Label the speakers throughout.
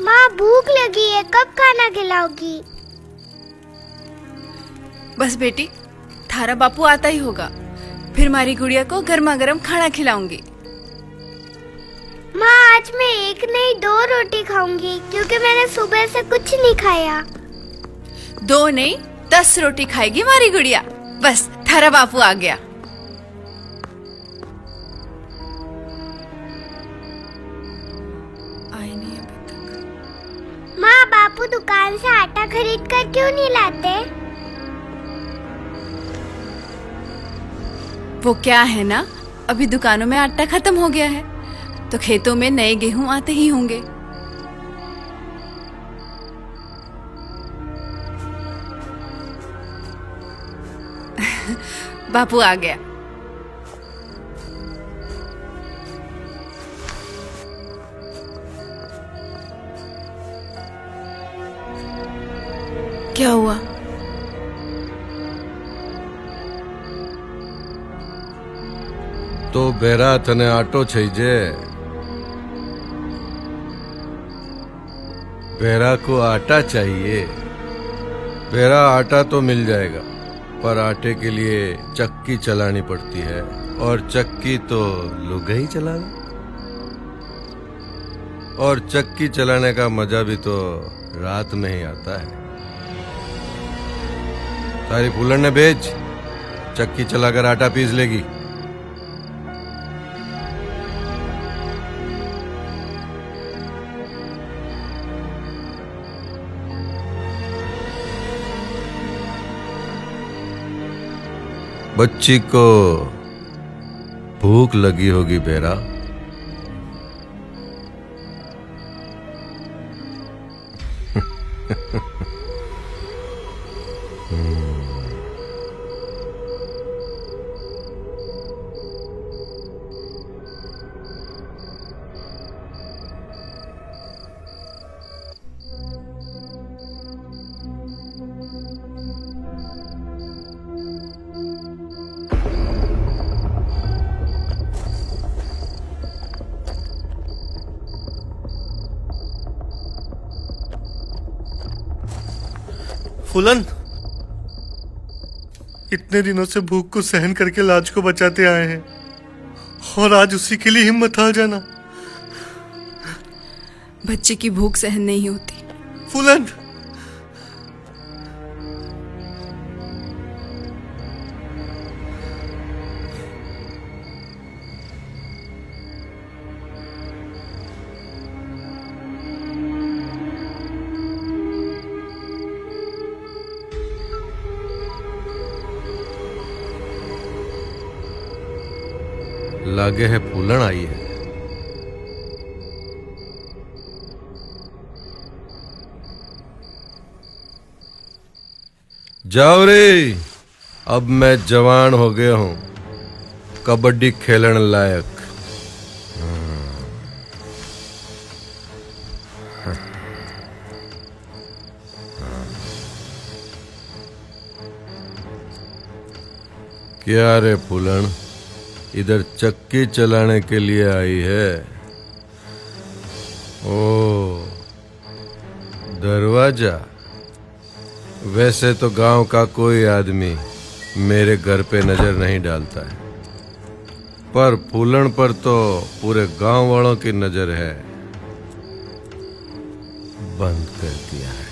Speaker 1: माँ भूख लगी है, कब खाना खिलाओगी?
Speaker 2: बस बेटी, थारा बापू आता ही होगा, फिर हमारी गुड़िया को गर्मा गर्म खाना खिलाऊंगी।
Speaker 1: माँ आज मैं एक नहीं 2 रोटी खाऊंगी क्योंकि मैंने सुबह से कुछ नहीं खाया।
Speaker 2: 2 नहीं 10 रोटी खाएगी हमारी गुड़िया। बस थारा बापू आ गया। आए नहीं अभी तक।
Speaker 1: माँ बापू दुकान से आटा खरीद कर क्यों नहीं लाते?
Speaker 2: वो क्या है ना, अभी दुकानों में आटा खत्म हो गया है, तो खेतों में नए गेहूं आते ही होंगे। बापू आ गया। क्या हुआ?
Speaker 3: तो बेरा तने आटो छईजे। बेरा को आटा चाहिए। बेरा आटा तो मिल जाएगा, पर आटे के लिए चक्की चलानी पड़ती है, और चक्की तो लुगाई चलावे। और चक्की चलाने का मजा भी तो रात में ही आता है। सारी फूलन ने भेज, चक्की चलाकर आटा पीस लेगी। बच्ची को भूख लगी होगी बेरा।
Speaker 4: फूलन, इतने दिनों से भूख को सहन करके लाज को बचाते आए हैं, और आज उसी के लिए हिम्मत हार जाना।
Speaker 2: बच्चे की भूख सहन नहीं होती।
Speaker 4: फूलन,
Speaker 3: लागे है फूलन आई है। जाओ रे, अब मैं जवान हो गया हूं, कबड्डी खेलन लायक। क्या रे फूलन, इधर चक्की चलाने के लिए आई है? ओ, दरवाजा। वैसे तो गांव का कोई आदमी मेरे घर पे नजर नहीं डालता है, पर फूलन पर तो पूरे गांव वालों की नजर है। बंद कर दिया है।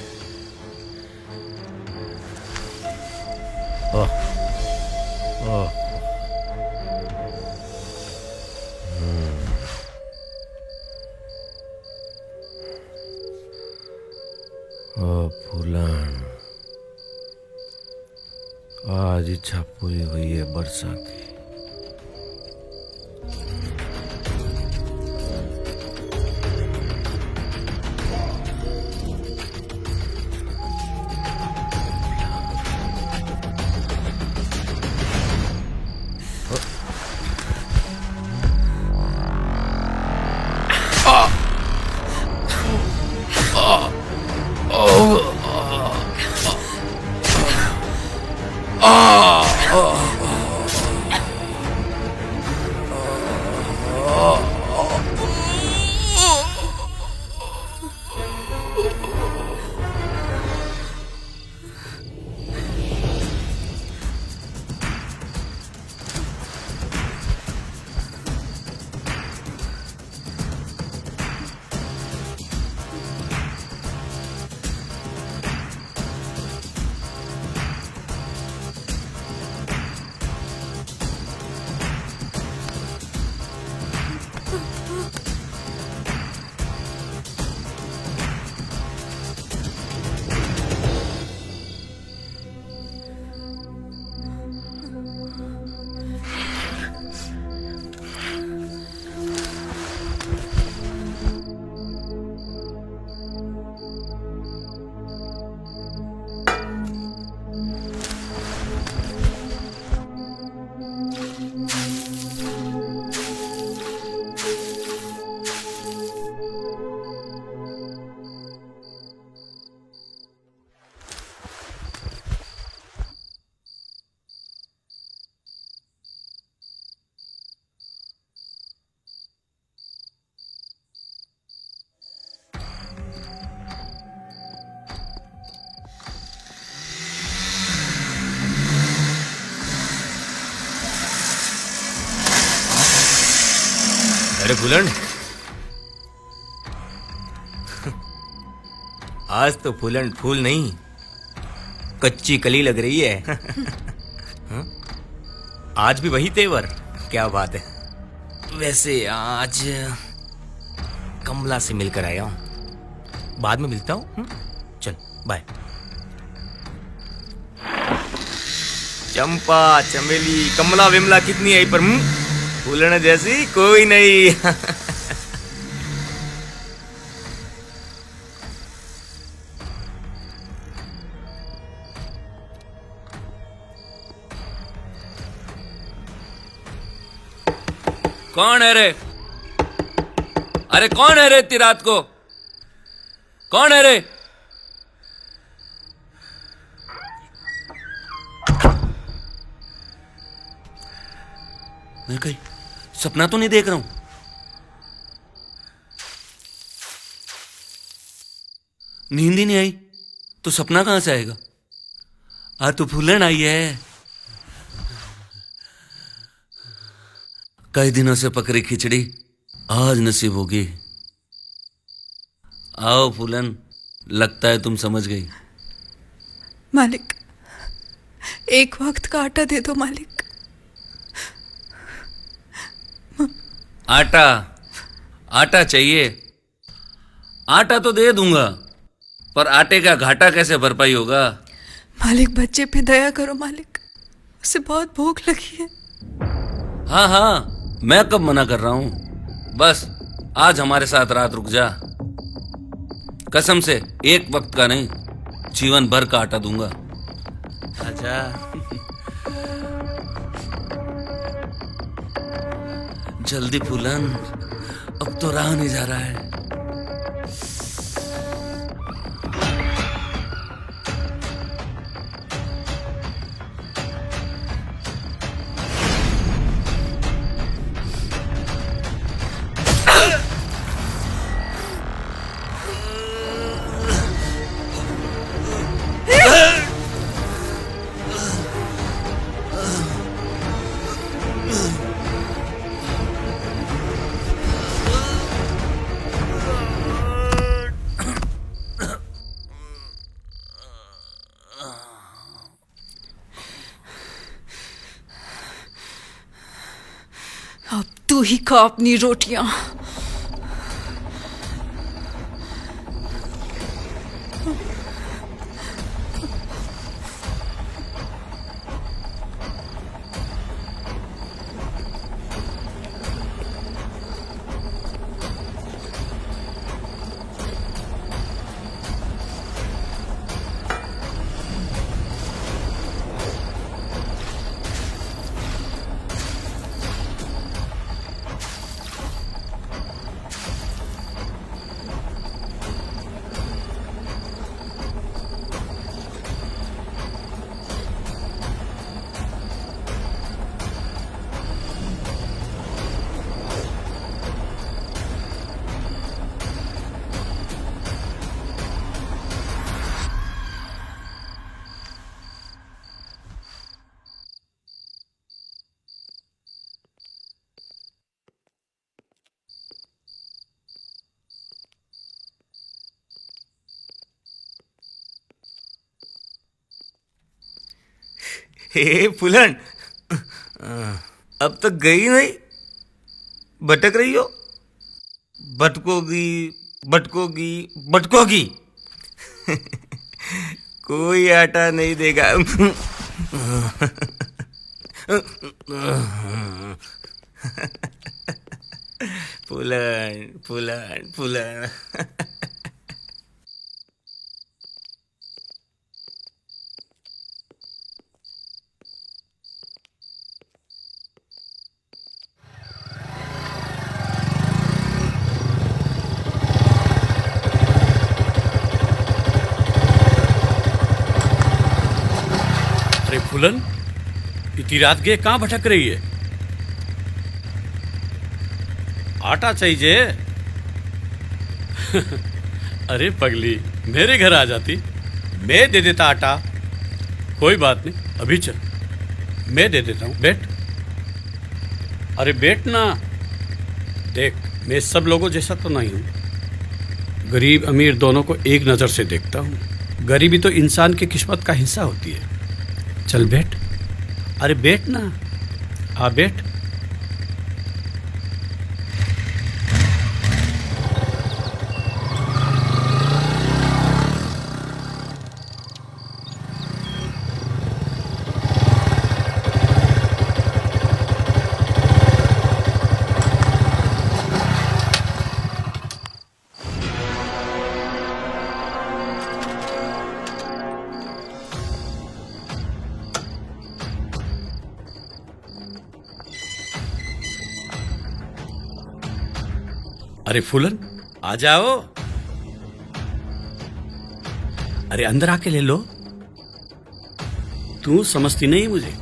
Speaker 3: ओह, ओह, फूलन, आज इच्छा पूरी हुई है बरसा की।
Speaker 5: अरे फूलन, आज तो फूलन फूल नहीं कच्ची कली लग रही है। हाँ? आज भी वही तेवर, क्या बात है। वैसे आज कमला से मिलकर आया हूं, बाद में मिलता हूं। चल बाय। चंपा चमेली कमला विमला कितनी आई पर फूलन जैसी कोई नहीं।
Speaker 6: कौन है रे? अरे कौन है रे इतनी रात को? कौन है रे? मैं कहीं सपना तो नहीं देख रहा हूं? नींद ही नहीं आई तो सपना कहां से आएगा? आज तो फूलन आई है। कई दिनों से पकड़ी खिचड़ी आज नसीब होगी। आओ फूलन, लगता है तुम समझ गई।
Speaker 2: मालिक, एक वक्त का आटा दे दो मालिक।
Speaker 6: आटा? आटा चाहिए? आटा तो दे दूंगा, पर आटे का घाटा कैसे भरपाई होगा?
Speaker 2: मालिक, बच्चे पे दया करो मालिक, उसे बहुत भूख लगी है।
Speaker 6: हाँ हाँ, मैं कब मना कर रहा हूं। बस आज हमारे साथ रात रुक जा। कसम से एक वक्त का नहीं, जीवन भर का आटा दूंगा। अच्छा। जल्दी फूलन, अब तो रहा नहीं जा रहा है।
Speaker 2: अब तू ही खा अपनी रोटियां।
Speaker 5: हे फूलन, अब तक गई नहीं, भटक रही हो। भटकोगी भटकोगी भटकोगी। कोई आटा नहीं देगा। फूलन फूलन फूलन।
Speaker 7: अरे फूलन, इतनी रात के कहाँ भटक रही है? आटा चाहिए? अरे पगली, मेरे घर आ जाती, मैं दे देता आटा। कोई बात नहीं, अभी चल, मैं दे देता हूँ। बैठ, अरे बैठ ना। देख, मैं सब लोगों जैसा तो नहीं हूँ। गरीब अमीर दोनों को एक नज़र से देखता हूँ। गरीबी तो इंसान की किस्मत का हिस्सा होती है। चल बैठ। अरे बैठ ना, आ बैठ। अरे फूलन, आ जाओ। अरे अंदर आके ले लो। तू समझती नहीं मुझे।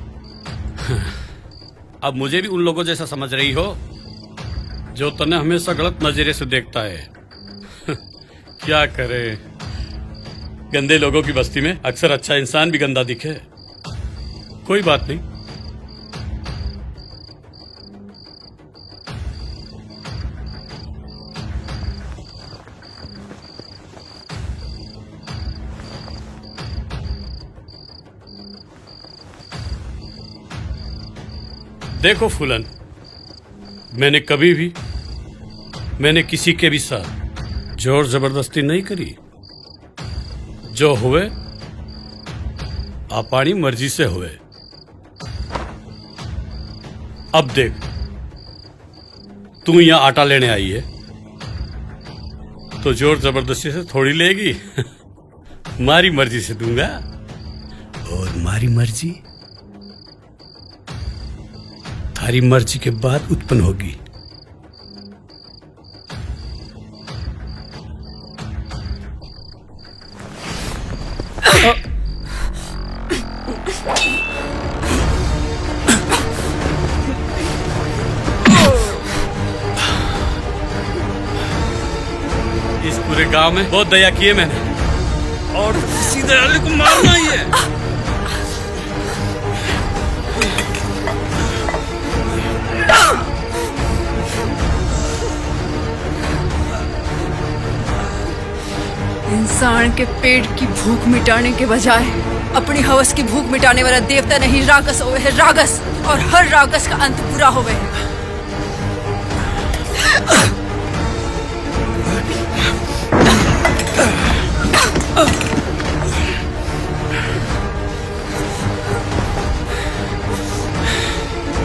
Speaker 7: अब मुझे भी उन लोगों जैसा समझ रही हो जो तने हमेशा गलत नजरिए से देखता है। क्या करे, गंदे लोगों की बस्ती में अक्सर अच्छा इंसान भी गंदा दिखे। कोई बात नहीं। देखो फूलन, मैंने किसी के भी साथ जोर जबरदस्ती नहीं करी। जो हुए आपानी मर्जी से हुए। अब देख, तू यहां आटा लेने आई है तो जोर जबरदस्ती से थोड़ी लेगी। मारी मर्जी से दूंगा, और मारी मर्जी थारी मर्जी के बाद उत्पन्न होगी। इस पूरे गांव में बहुत दया की है मैंने, और किसी दयालु को मारना ही है।
Speaker 2: इंसान के पेट की भूख मिटाने के बजाय अपनी हवस की भूख मिटाने वाला देवता नहीं रागस होवे है, रागस। और हर रागस का अंत बुरा होवे है।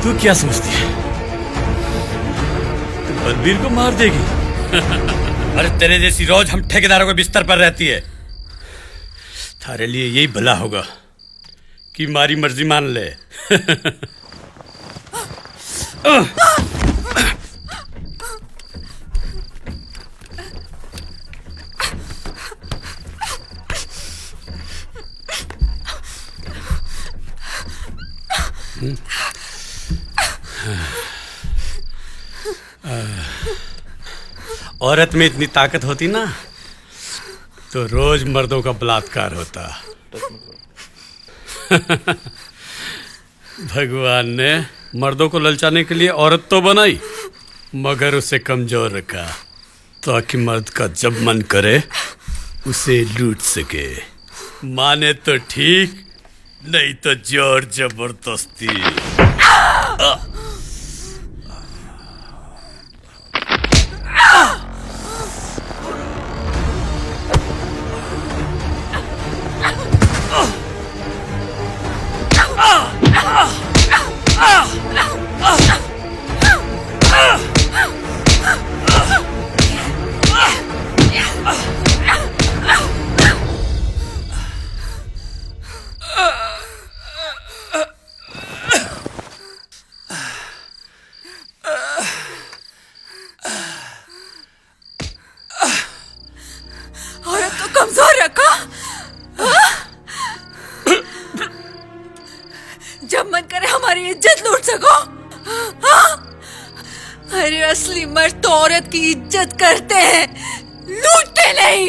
Speaker 7: तू क्या समझती है? तू बलबीर को मार देगी? अरे तेरे जैसी रोज हम ठेकेदारों के बिस्तर पर रहती है। थारे लिए यही भला होगा कि मारी मर्जी मान ले। औरत में इतनी ताकत होती ना तो रोज मर्दों का बलात्कार होता। भगवान ने मर्दों को ललचाने के लिए औरत तो बनाई, मगर उसे कमजोर रखा ताकि मर्द का जब मन करे उसे लूट सके। माने तो ठीक, नहीं तो जोर जबरदस्ती।
Speaker 2: औरत को कमजोर रखा। जब मन करे हमारी इज्जत लूट सको। अरे असली मर्द तो औरत की इज्जत करते हैं, लूटते नहीं।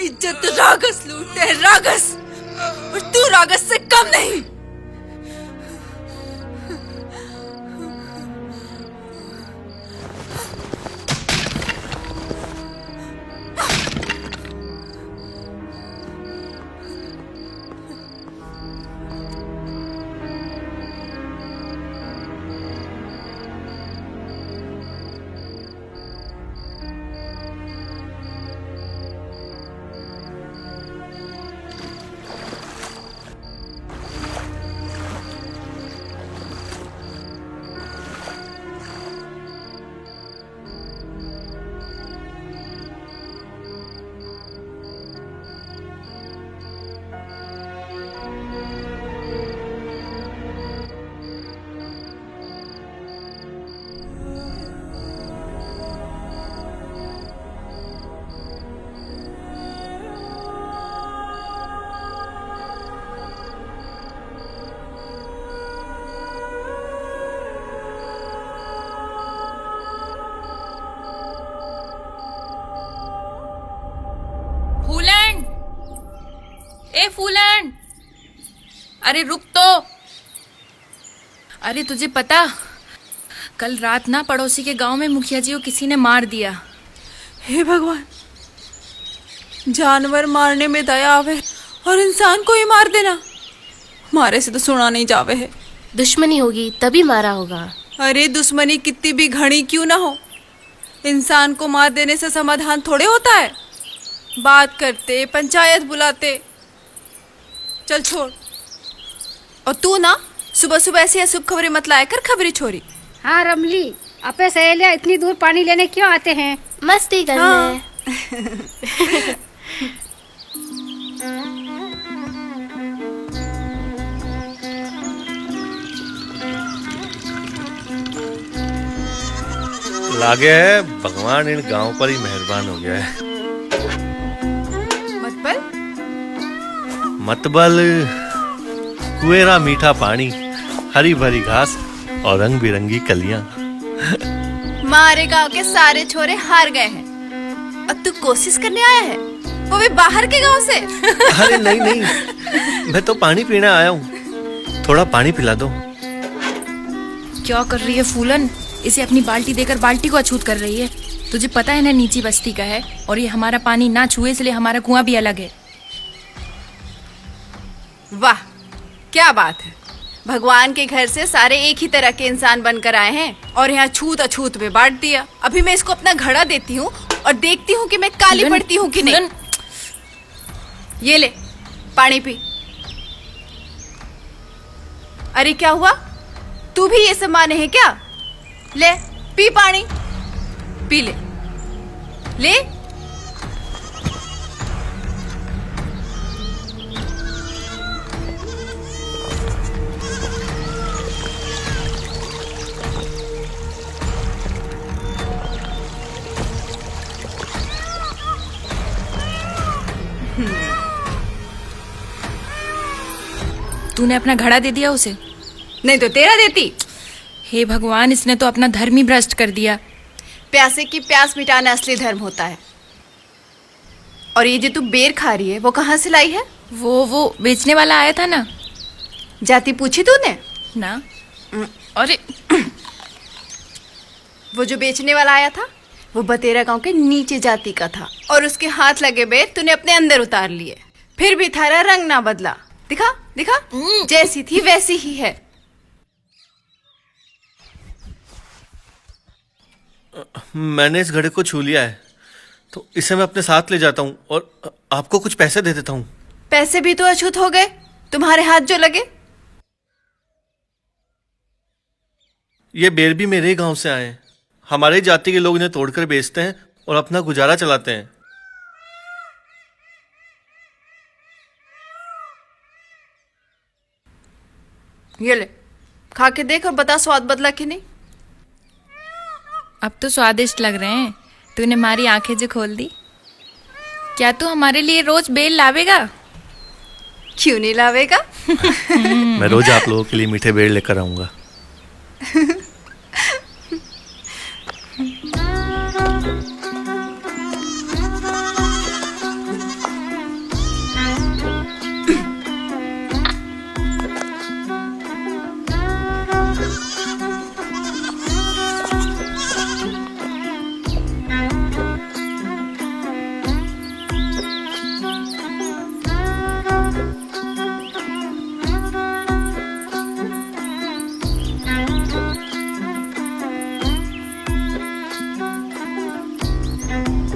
Speaker 2: इज्जत तो रागस लूटते हैं, रागस। और तू रागस से कम नहीं। ए फूलन, अरे रुक तो। अरे तुझे पता, कल रात ना पड़ोसी के गांव में मुखिया जी को किसी ने मार दिया। हे भगवान, जानवर मारने में दया आवे और इंसान को ही मार देना, मारे से तो सुना नहीं जावे है।
Speaker 8: दुश्मनी होगी तभी मारा होगा।
Speaker 2: अरे दुश्मनी कितनी भी घनी क्यों ना हो, इंसान को मार देने से समाधान थोड़े होता है। बात करते, पंचायत बुलाते। चल छोड़। और तू ना सुबह सुबह ऐसी अशुभ खबरें मत लाया कर, खबरी छोरी।
Speaker 9: हाँ रमली, अपने सहेलियां इतनी दूर पानी लेने क्यों आते हैं?
Speaker 8: मस्ती करने।
Speaker 2: हाँ।
Speaker 3: लागे है भगवान इन गांव पर ही मेहरबान हो गया है। मतबल कुएरा मीठा पानी, हरी भरी घास और रंग बिरंगी कलियां।
Speaker 2: हमारे गांव के सारे छोरे हार गए हैं और तू कोशिश करने आया है, वो भी बाहर के गांव से।
Speaker 3: अरे नहीं नहीं, मैं तो पानी पीने आया हूँ, थोड़ा पानी पिला दो।
Speaker 2: क्या कर रही है फूलन? इसे अपनी बाल्टी देकर बाल्टी को अछूत कर रही है। तुझे पता है ना नीची बस्ती का है और ये हमारा पानी ना छुए, इसलिए हमारा कुआं भी अलग है। वाह क्या बात है, भगवान के घर से सारे एक ही तरह के इंसान बनकर आए हैं और यहाँ छूत अछूत में बांट दिया। अभी मैं इसको अपना घड़ा देती हूँ और देखती हूँ कि मैं काली पड़ती हूँ कि नहीं। ये ले पानी पी। अरे क्या हुआ, तू भी ये सब माने है क्या? ले पी पानी, पी ले ले। तूने अपना घड़ा दे दिया उसे? नहीं तो तेरा देती। हे भगवान, इसने तो अपना धर्म ही भ्रष्ट कर दिया। प्यासे की प्यास मिटाना असली धर्म होता है। और ये जो तू बेर खा रही है वो कहाँ से लाई है? वो बेचने वाला आया था ना। जाति पूछी तूने? ना। अरे वो जो बेचने वाला आया था वो बतेरा गांव के नीचे जाति का था और उसके हाथ लगे बेर तूने अपने अंदर उतार लिए, फिर भी थारा रंग ना बदला। दिखा दिखा, जैसी थी वैसी ही है।
Speaker 3: मैंने इस घड़े को छू लिया है तो इसे मैं अपने साथ ले जाता हूँ और आपको कुछ पैसे दे देता हूँ।
Speaker 2: पैसे भी तो अछूत हो गए तुम्हारे हाथ जो लगे।
Speaker 3: ये बेर भी मेरे ही गांव से आए हैं। हमारे ही जाति के लोग इन्हें तोड़कर बेचते हैं और अपना गुजारा चलाते हैं।
Speaker 2: ये ले खा के देख और बता स्वाद बदला कि नहीं। अब तो स्वादिष्ट लग रहे हैं। तूने हमारी आंखें जो खोल दी। क्या तू हमारे लिए रोज बेल लावेगा? क्यों नहीं लावेगा?
Speaker 3: मैं रोज आप लोगों के लिए मीठे बेर लेकर आऊंगा।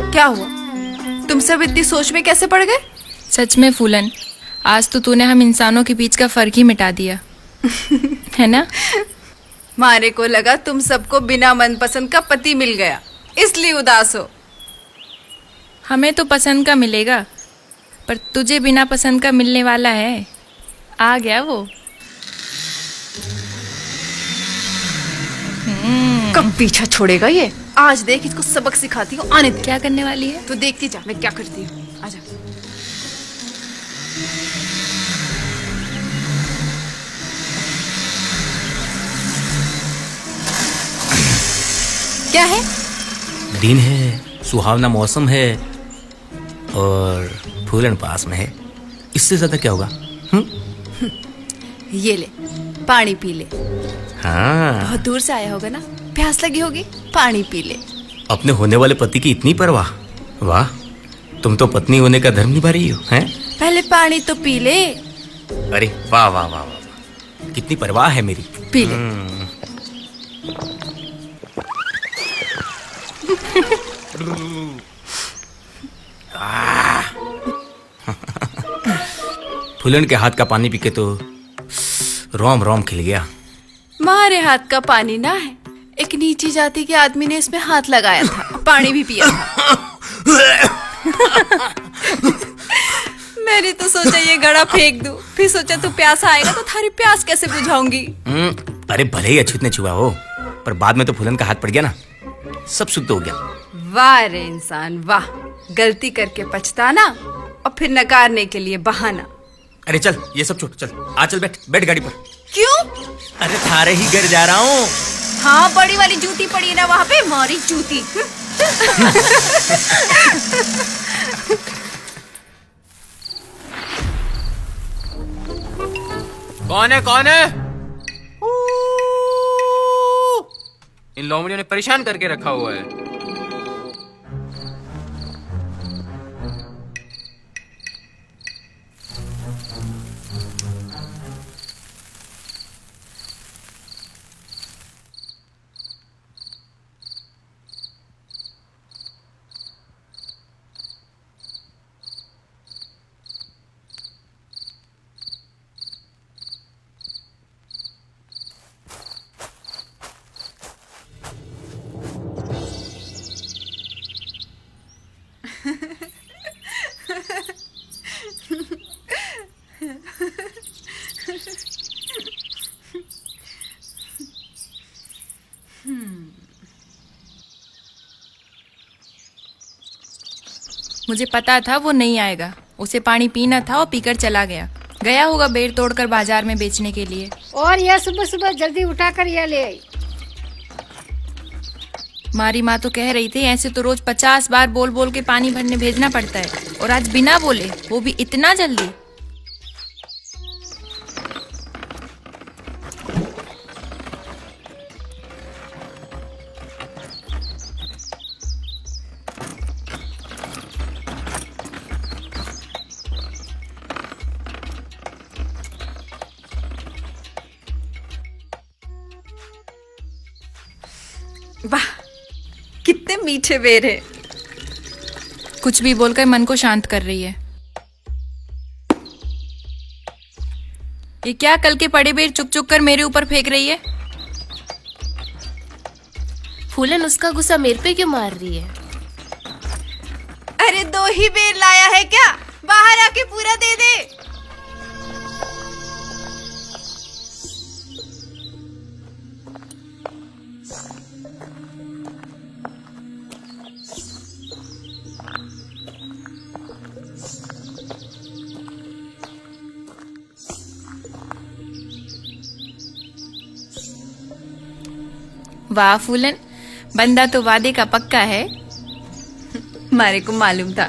Speaker 2: क्या हुआ, तुम सब इतनी सोच में कैसे पड़ गए? सच में फूलन, आज तो तूने हम इंसानों के बीच का फर्क ही मिटा दिया। है ना? मारे को लगा तुम सबको बिना मनपसंद का पति मिल गया, इसलिए उदास हो। हमें तो पसंद का मिलेगा, पर तुझे बिना पसंद का मिलने वाला है। आ गया वो। कब पीछा छोड़ेगा ये? आज देख इसको सबक सिखाती हूँ। आने दे। क्या करने वाली है? तो देखती जा मैं क्या करती हूँ। आजा। क्या है?
Speaker 5: दिन है, सुहावना मौसम है और फूलन पास में है, इससे ज्यादा क्या होगा?
Speaker 2: ये ले, पानी पी ले।
Speaker 5: हाँ,
Speaker 2: बहुत दूर से आया होगा ना, प्यास लगी होगी, पानी पी ले।
Speaker 5: अपने होने वाले पति की इतनी परवाह। वाह, तुम तो पत्नी होने का धर्म निभा रही हो, हैं?
Speaker 2: पहले पानी तो पी ले।
Speaker 5: अरे वाह वाह वाह वाह, कितनी परवाह है मेरी।
Speaker 2: पी ले। फूलन के हाथ का पानी पी के तो रोम रोम खिल गया। मारे हाथ का पानी ना है, एक नीची जाति के आदमी ने इसमें हाथ लगाया था, पानी भी पिया था। मैंने तो सोचा ये घड़ा फेंक दूं, फिर सोचा तू प्यासा आएगा तो थारी प्यास कैसे बुझाऊंगी।
Speaker 5: अरे भले ही अछूत ने छुआ हो, पर बाद में तो फूलन का हाथ पड़ गया ना, सब सुख तो हो गया।
Speaker 2: वाह रे इंसान वाह, गलती करके पछताना और फिर नकारने के लिए बहाना।
Speaker 5: अरे चल ये सब छोड़, चल आ, चल बैठ बैठ गाड़ी पर।
Speaker 2: क्यों?
Speaker 5: अरे थारे ही घर जा रहा हूँ।
Speaker 2: हाँ, बड़ी वाली जूती पड़ी है ना वहाँ पे, मारी जूती।
Speaker 5: कौन है कौन है? इन लोमड़ियों ने परेशान करके रखा हुआ है।
Speaker 2: मुझे पता था वो नहीं आएगा, उसे पानी पीना था और पीकर चला गया। गया होगा बेर तोड़कर बाजार में बेचने के लिए।
Speaker 9: और यह सुबह सुबह जल्दी उठाकर यह ले आई।
Speaker 2: मारी माँ तो कह रही थी ऐसे तो रोज 50 बार बोल बोल के पानी भरने भेजना पड़ता है, और आज बिना बोले, वो भी इतना जल्दी। वाह, कितने मीठे बेर है। कुछ भी बोलकर मन को शांत कर रही है। ये क्या कल के पड़े बेर चुक चुक कर मेरे ऊपर फेंक रही है?
Speaker 8: फूलन उसका गुस्सा मेरे पे क्यों मार रही है?
Speaker 2: अरे 2 ही बेर लाया है क्या? बाहर आके पूरा दे दे। वाह फूलन, बंदा तो वादे का पक्का है। मारे को मालूम था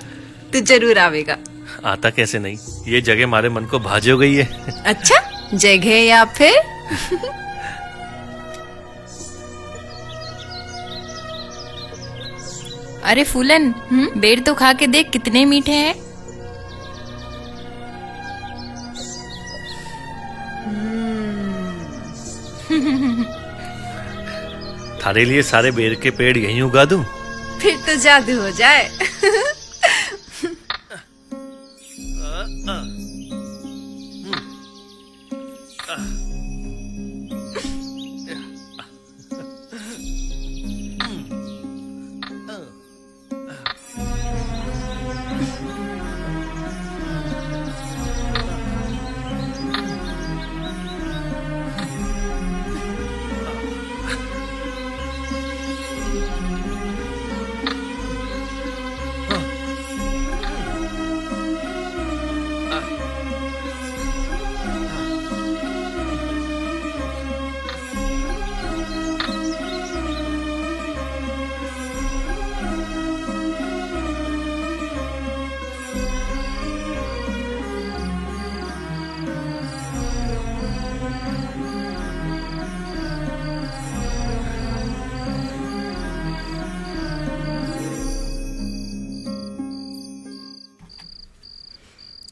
Speaker 2: तू जरूर आवेगा।
Speaker 10: आता कैसे नहीं, ये जगह हमारे मन को भाजी हो गई है।
Speaker 2: अच्छा, जगह या फिर अरे फूलन, बेर तो खा के देख कितने मीठे हैं।
Speaker 10: थारे लिए सारे बेर के पेड़ यहीं उगा दूं?
Speaker 2: फिर तो जादू हो जाए।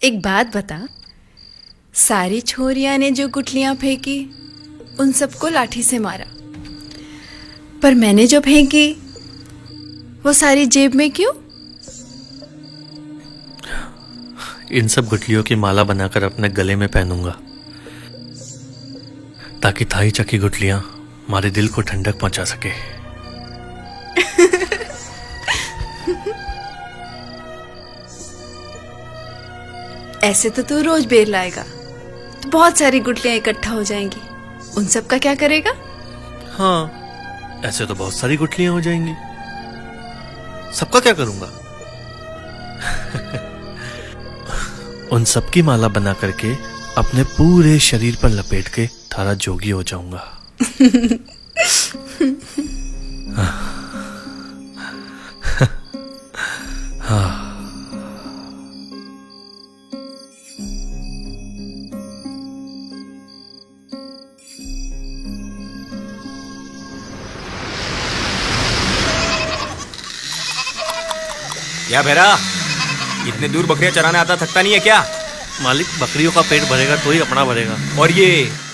Speaker 2: एक बात बता, सारी छोरियां ने जो गुठलियां फेंकी उन सबको लाठी से मारा, पर मैंने जो फेंकी वो सारी जेब में क्यों?
Speaker 10: इन सब गुठलियों की माला बनाकर अपने गले में पहनूंगा, ताकि थाई चकी गुठलियां हमारे दिल को ठंडक पहुंचा सके।
Speaker 2: ऐसे तो तू रोज बेर लाएगा, तो बहुत सारी गुठलियां इकट्ठा हो जाएंगी, उन सब का क्या करेगा?
Speaker 10: हाँ, ऐसे तो बहुत सारी गुठलियां हो जाएंगी, सबका क्या करूंगा? उन सबकी माला बना करके अपने पूरे शरीर पर लपेट के थारा जोगी हो जाऊंगा। हाँ।
Speaker 5: क्या भैरा, इतने दूर बकरियां चराने आता थकता नहीं है क्या?
Speaker 10: मालिक, बकरियों का पेट भरेगा तो ही अपना भरेगा।
Speaker 5: और ये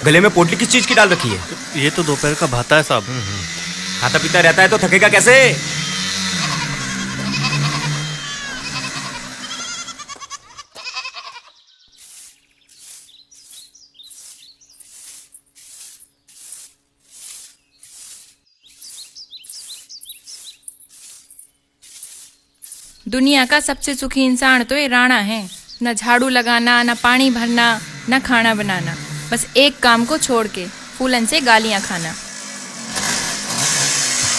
Speaker 5: गले में पोटली किस चीज की डाल रखी है?
Speaker 10: ये तो दोपहर का भाता है साहब।
Speaker 5: खाता पीता रहता है तो थकेगा कैसे?
Speaker 2: दुनिया का सबसे सुखी इंसान तो ये राणा है। न झाड़ू लगाना, न पानी भरना, न खाना बनाना, बस एक काम को छोड़ के फूलन से गालियां खाना।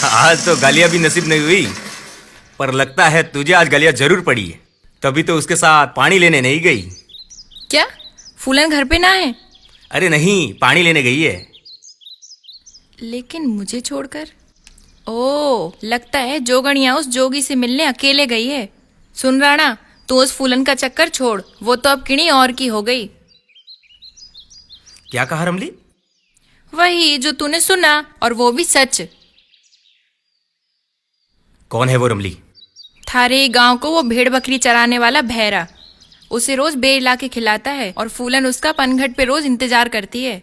Speaker 5: आज तो गालियां भी नसीब नहीं हुई, पर लगता है तुझे आज गालियां जरूर पड़ी है, तभी तो उसके साथ पानी लेने नहीं गई।
Speaker 2: क्या फूलन घर पे ना है?
Speaker 5: अरे नहीं, पानी लेने गई है।
Speaker 2: लेकिन मुझे छोड़कर? ओ, लगता है जोगणिया उस जोगी से मिलने अकेले गई है। सुन राणा, तू उस फूलन का चक्कर छोड़, वो तो अब किणी और की हो गई।
Speaker 5: क्या कहा रमली?
Speaker 2: वही जो तूने सुना, और वो भी सच।
Speaker 5: कौन है वो रमली?
Speaker 2: थारे गांव को वो भेड़ बकरी चराने वाला भैरा, उसे रोज बेर ला के खिलाता है, और फूलन उसका पनघट पे रोज इंतजार करती है।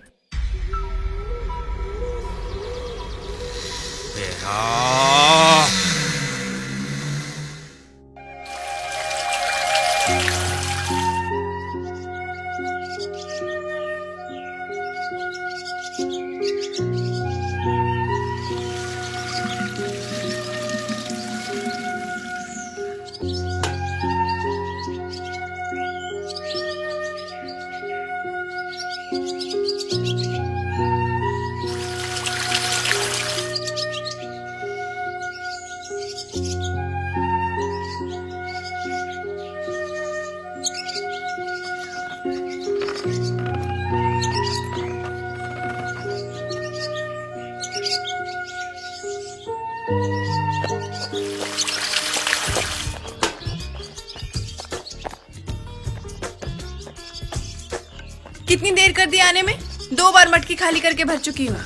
Speaker 2: कितनी देर कर दी आने में? 2 बार मटकी खाली करके भर चुकी हूँ।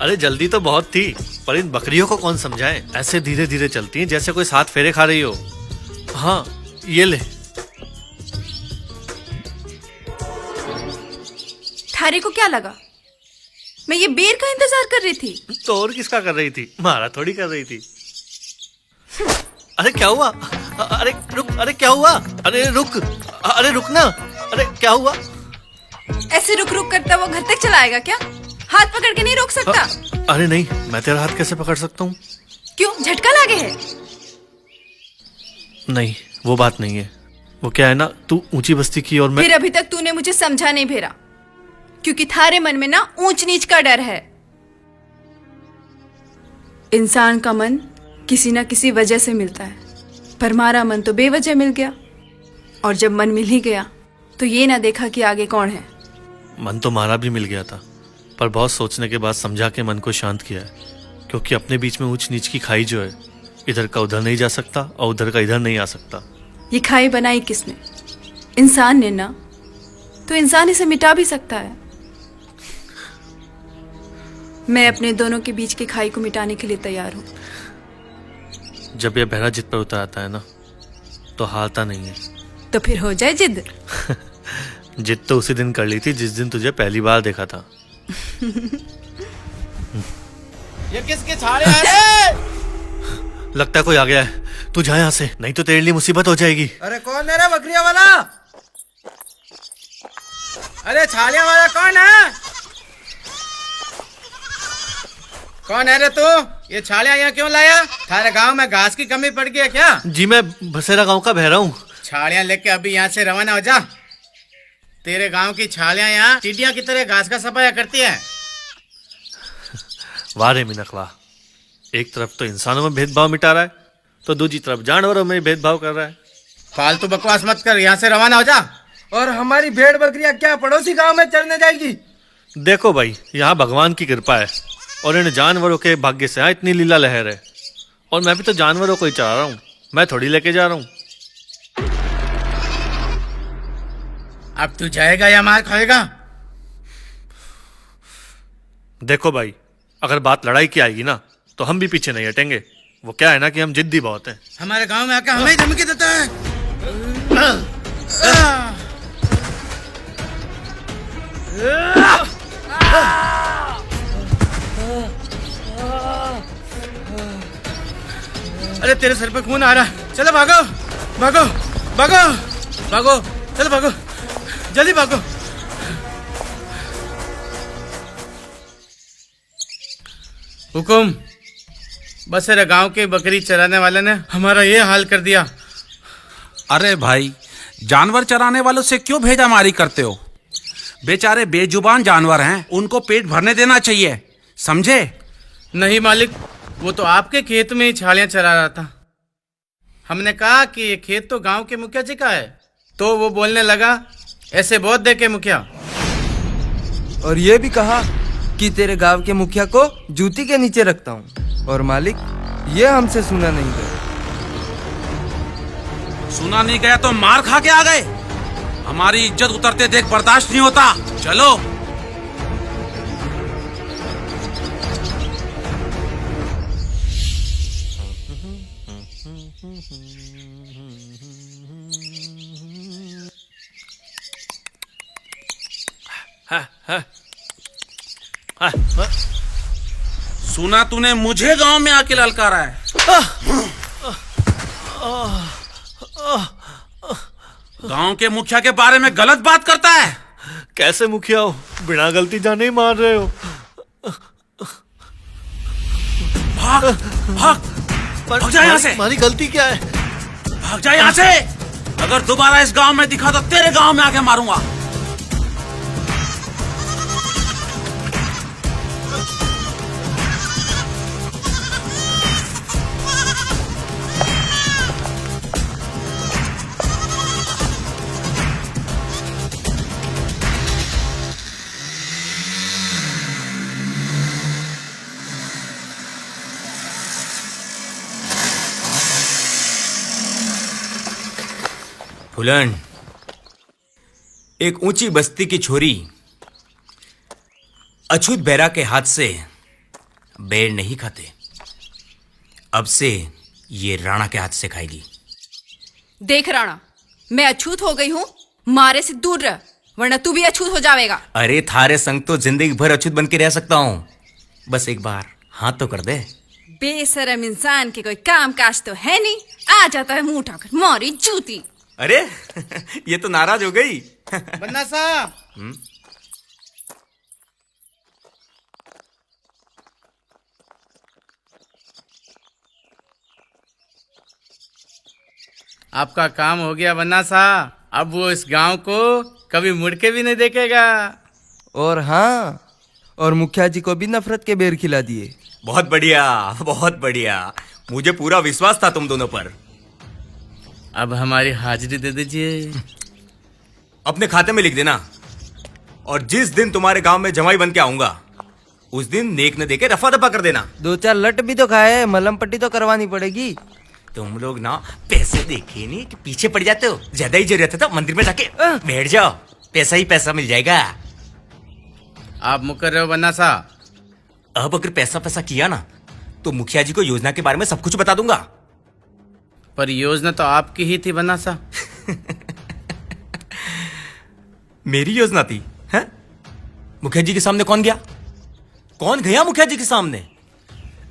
Speaker 10: अरे जल्दी तो बहुत थी, पर इन बकरियों को कौन समझाए, ऐसे धीरे धीरे चलती हैं जैसे कोई 7 फेरे खा रही हो। हाँ, ये ले।
Speaker 2: थारे को क्या लगा मैं ये बेर का इंतजार कर रही थी?
Speaker 10: तो और किसका कर रही थी? मारा थोड़ी कर रही थी। अरे क्या हुआ? अरे रुक, अरे क्या हुआ? अरे रुक, अरे रुक ना, अरे क्या हुआ?
Speaker 2: ऐसे रुक रुक करता वो घर तक चलाएगा क्या? हाथ पकड़ के नहीं रोक सकता?
Speaker 10: अरे नहीं, मैं तेरा हाथ कैसे पकड़ सकता हूँ?
Speaker 2: क्यों, झटका लागे है?
Speaker 10: नहीं, वो बात नहीं है। वो क्या है ना, तू ऊंची बस्ती की और मैं।
Speaker 2: फिर अभी तक तूने मुझे समझा नहीं भेरा, क्योंकि थारे मन में ना ऊंच नीच का डर है। इंसान का मन किसी ना किसी वजह से मिलता है, पर हमारा मन तो बेवजह मिल गया, और जब मन मिल ही गया तो ये ना देखा कि आगे कौन है।
Speaker 10: मन तो मारा भी मिल गया था, पर बहुत सोचने के बाद समझा के मन को शांत किया है, क्योंकि अपने बीच में ऊंच नीच की खाई जो है, इधर का उधर नहीं जा सकता और उधर का इधर नहीं आ सकता।
Speaker 2: ये खाई बनाई किसने? इंसान ने ना, तो इंसान इसे मिटा भी सकता है। मैं अपने दोनों के बीच की खाई को मिटाने के लिए तैयार हूँ।
Speaker 10: जब यह बहरा जिद पर उतर आता है ना, तो हारता नहीं है,
Speaker 2: तो फिर हो जाए जिद।
Speaker 10: जिद तो उसी दिन कर ली थी जिस दिन तुझे पहली बार देखा था।
Speaker 5: ये किसके छाले आ रहे?
Speaker 10: लगता है कोई आ गया है, तू जा यहाँ से, नहीं तो तेरे लिए मुसीबत हो जाएगी।
Speaker 5: अरे कौन है रे बकरिया वाला? अरे छालिया वाला कौन है? कौन है रे तू? ये छालिया यहाँ क्यों लाया? थारे गांव में घास की कमी पड़ गई है क्या?
Speaker 10: जी मैं बसेरा गांव का बहरा हूँ।
Speaker 5: छालियां लेके अभी यहाँ से रवाना हो जा। तेरे गांव की छालियां यहाँ टिड्डियां की तरह घास का सफाया करती है।
Speaker 10: वाह रे मिनक वाह, एक तरफ तो इंसानों में भेदभाव मिटा रहा है, तो दूसरी तरफ जानवरों में भेदभाव कर रहा है।
Speaker 5: फालतू बकवास मत कर, यहाँ से रवाना हो जा। और हमारी भेड़ बकरियां क्या पड़ोसी गांव में चरने जाएगी?
Speaker 10: देखो भाई, यहाँ भगवान की कृपा है और इन जानवरों के भाग्य से यहाँ इतनी लीला लहर है, और मैं भी तो जानवरों को ही चरा रहा हूँ, मैं थोड़ी लेके जा रहा हूँ।
Speaker 5: अब तू जाएगा या मार खाएगा?
Speaker 10: देखो भाई, अगर बात लड़ाई की आएगी ना तो हम भी पीछे नहीं हटेंगे। वो क्या है ना कि हम जिद्दी बहुत हैं।
Speaker 5: हमारे गांव में आकर हमें ही धमकी देता है। अरे तेरे सर पे खून आ रहा है, चलो भागो भागो भागो भागो, चलो भागो, जल्दी भागो। हुकुम, बसेरा गांव के बकरी चराने वाले ने हमारा ये हाल कर दिया।
Speaker 11: अरे भाई, जानवर चराने वालों से क्यों भेजामारी करते हो? बेचारे बेजुबान जानवर हैं, उनको पेट भरने देना चाहिए, समझे?
Speaker 5: नहीं मालिक, वो तो आपके खेत में ही छालियां चरा रहा था। हमने कहा कि ये खेत तो गांव के मुखिया जी का है, तो वो बोलने लगा ऐसे बहुत देखे मुखिया।
Speaker 12: और ये भी कहा कि तेरे गांव के मुखिया को जूती के नीचे रखता हूँ। और मालिक, ये हमसे सुना नहीं गया।
Speaker 11: सुना नहीं गया तो मार खा के आ गए। हमारी इज्जत उतरते देख बर्दाश्त नहीं होता। चलो। सुना तूने मुझे गांव में आके ललकारा है। गांव के मुखिया के बारे में गलत बात करता है।
Speaker 10: कैसे मुखिया हो, बिना गलती जाने ही मार रहे हो।
Speaker 11: भाग भाग भाग जा यहाँ से।
Speaker 10: हमारी गलती क्या है?
Speaker 11: भाग जा यहाँ से। अगर दोबारा इस गांव में दिखा तो तेरे गांव में आके मारूंगा।
Speaker 5: फुलन, एक ऊंची बस्ती की छोरी अछूत बैरा के हाथ से बैर नहीं खाते। अब से ये राणा के हाथ से खाएगी।
Speaker 2: देख राणा, मैं अछूत हो गई हूँ, मारे से दूर रह, वरना तू भी अछूत हो जाएगा।
Speaker 5: अरे थारे संग तो जिंदगी भर अछूत बन के रह सकता हूँ, बस एक बार हाथ तो कर दे।
Speaker 2: बेशरम इंसान के कोई काम काज तो है नहीं, आ जाता है मुंह उठाकर, मारी जूती।
Speaker 5: अरे ये तो नाराज हो गई। बन्ना साहब, आपका काम हो गया बन्ना साहब। अब वो इस गांव को कभी मुड़ के भी नहीं देखेगा।
Speaker 12: और हाँ, और मुखिया जी को भी नफरत के बेर खिला दिए।
Speaker 5: बहुत बढ़िया, बहुत बढ़िया। मुझे पूरा विश्वास था तुम दोनों पर। अब हमारी हाजिरी दे दीजिए। अपने खाते में लिख देना, और जिस दिन तुम्हारे गांव में जमाई बन के आऊंगा उस दिन नेक न देके रफा दफा कर देना।
Speaker 12: 2-4 लट भी तो खाए, मलहम पट्टी तो करवानी पड़ेगी।
Speaker 5: तुम लोग ना पैसे देखे नहीं कि पीछे पड़ जाते हो। ज्यादा ही जरूरत है तो मंदिर में जाके बैठ जाओ, पैसा ही पैसा मिल जाएगा। आप मुकर रहे हो बन्ना साहब? अब अगर पैसा पैसा किया ना तो मुखिया जी को योजना के बारे में सब कुछ बता दूंगा। पर योजना तो आपकी ही थी बन्ना साहब। मेरी योजना थी हैं? मुखिया जी के सामने कौन गया? कौन गया मुखिया जी के सामने?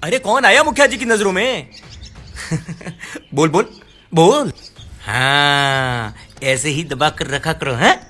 Speaker 5: अरे कौन आया मुखिया जी की नजरों में? बोल बोल बोल। हाँ, ऐसे ही दबा कर रखा करो हैं?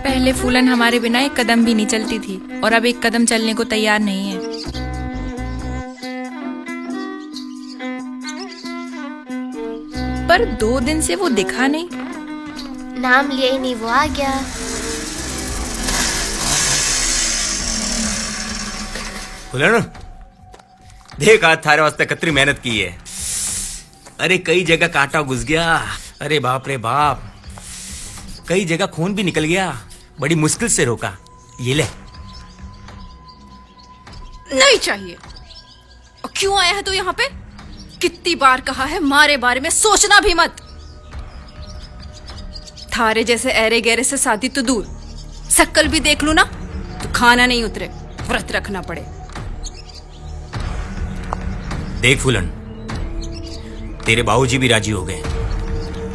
Speaker 2: पहले फूलन हमारे बिना एक कदम भी नहीं चलती थी और अब एक कदम चलने को तैयार नहीं है। पर 2 दिन से वो दिखा नहीं।
Speaker 1: नाम लिए ही नहीं वो आ गया।
Speaker 5: फूलन, देख आज थारे वास्ते कतरी मेहनत की है। अरे कई जगह कांटा घुस गया, अरे बाप रे बाप, कई जगह खून भी निकल गया, बड़ी मुश्किल से रोका। ये ले।
Speaker 8: नहीं चाहिए। और क्यों आया है तू यहाँ पे? कितनी बार कहा है मारे बारे में सोचना भी मत। थारे जैसे ऐरे गहरे से शादी तो दूर, शक्ल भी देख लू ना तो खाना नहीं उतरे, व्रत रखना पड़े।
Speaker 5: देख फूलन, तेरे बाबूजी भी राजी हो गए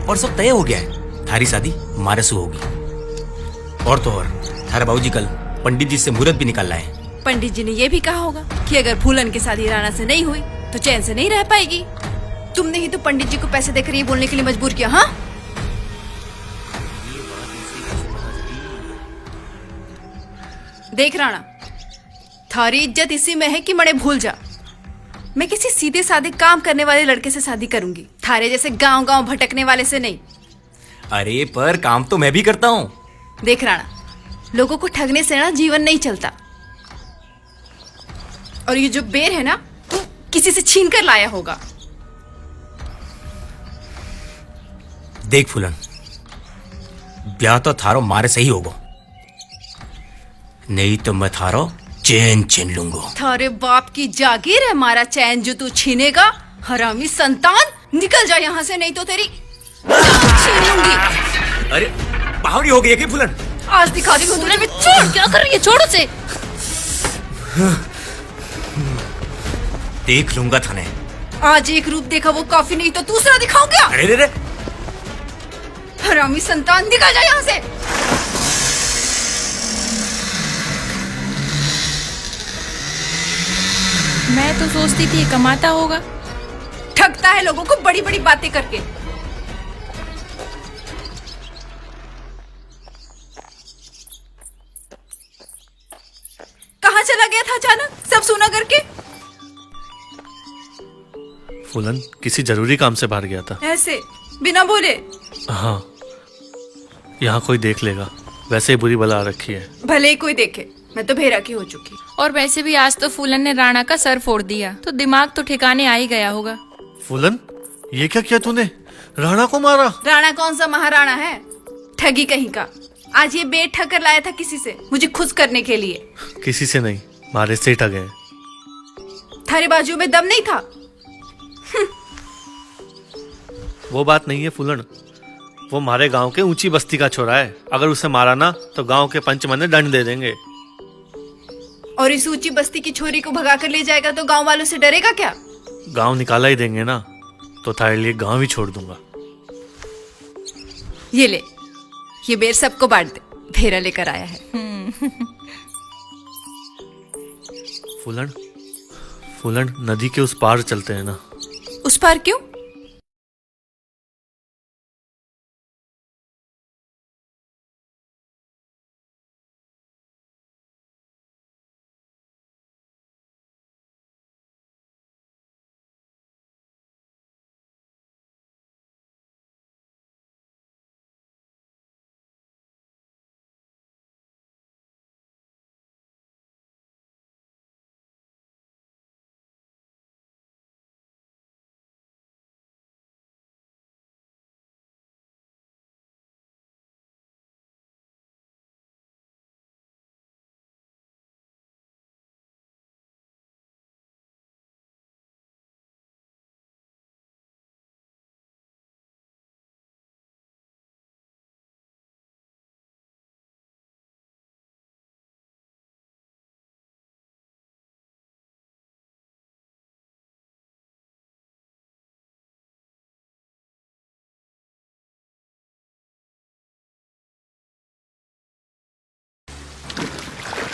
Speaker 5: और सब तय हो गया है। थारी शादी मारे से होगी। और तो और थारा बाबूजी कल पंडित जी से मुहूर्त भी निकाल लाए।
Speaker 8: पंडित जी ने यह भी कहा होगा कि अगर फूलन की शादी राणा से नहीं हुई तो चैन से नहीं रह पाएगी। तुमने ही तो पंडित जी को पैसे देकर ये बोलने के लिए मजबूर किया। हाँ, देख राणा, थारी इज्जत इसी में है कि मड़े भूल जा। मैं किसी सीधे साधे काम करने वाले लड़के से शादी करूंगी, थारे जैसे गांव गांव भटकने वाले से नहीं।
Speaker 5: अरे पर काम तो मैं भी करता हूँ।
Speaker 8: देख राणा, लोगों को ठगने से ना जीवन नहीं चलता। और ये जो बेर है ना, तू किसी से छीन कर लाया होगा।
Speaker 5: देख फूलन, ब्याह तो थारो मारे सही होगा, नहीं तो मैं थारो चैन छीन लूंगा।
Speaker 8: थारे बाप की जागीर है मारा चैन जो तू छीनेगा। हरामी संतान, निकल जा यहाँ से, नहीं तो तेरी छीन लूंगी।
Speaker 5: अरे बावड़ी हो गई है फूलन?
Speaker 8: आज दिखा दी तुमने भी। छोड़, क्या कर रही है? छोड़ उसे।
Speaker 5: देख लूंगा थाने।
Speaker 8: आज एक रूप देखा वो काफी, नहीं तो दूसरा दिखाऊं क्या?
Speaker 5: अरे रे,
Speaker 8: हरामी संतान, निकल जा यहाँ से।
Speaker 2: मैं तो सोचती थी कमाता होगा।
Speaker 8: ठगता है लोगों को बड़ी बड़ी बातें करके। कहाँ चला गया था अचानक, सब सुना करके?
Speaker 10: फूलन किसी जरूरी काम से बाहर गया था।
Speaker 8: ऐसे बिना बोले?
Speaker 10: हाँ, यहाँ कोई देख लेगा, वैसे ही बुरी बला आ रखी है।
Speaker 8: भले ही कोई देखे, मैं तो भेरा की हो चुकी।
Speaker 2: और वैसे भी आज तो फूलन ने राणा का सर फोड़ दिया, तो दिमाग तो ठिकाने आ ही गया होगा।
Speaker 10: फूलन, ये क्या किया तूने? राणा को मारा?
Speaker 8: राणा कौन सा महाराणा है, ठगी कहीं का। आज ये बेट ठग कर लाया था किसी से, मुझे खुश करने के लिए।
Speaker 10: किसी से नहीं, मारे से ही ठगे।
Speaker 8: थारे बाजू में दम नहीं था?
Speaker 10: वो बात नहीं है फूलन, वो हमारे गांव के ऊंची बस्ती का छोरा है। अगर उसे मारा ना तो गांव के पंच मने दंड दे देंगे।
Speaker 8: और इस ऊंची बस्ती की छोरी को भगा कर ले जाएगा तो गांव वालों से डरेगा क्या?
Speaker 10: गांव निकाला ही देंगे ना, तो थारे लिए गांव ही छोड़ दूंगा।
Speaker 8: ये ले, ये बेर सबको बांट दे, भेरा लेकर आया है।
Speaker 10: फूलन, फूलन, नदी के उस पार चलते हैं ना।
Speaker 8: उस पार क्यों?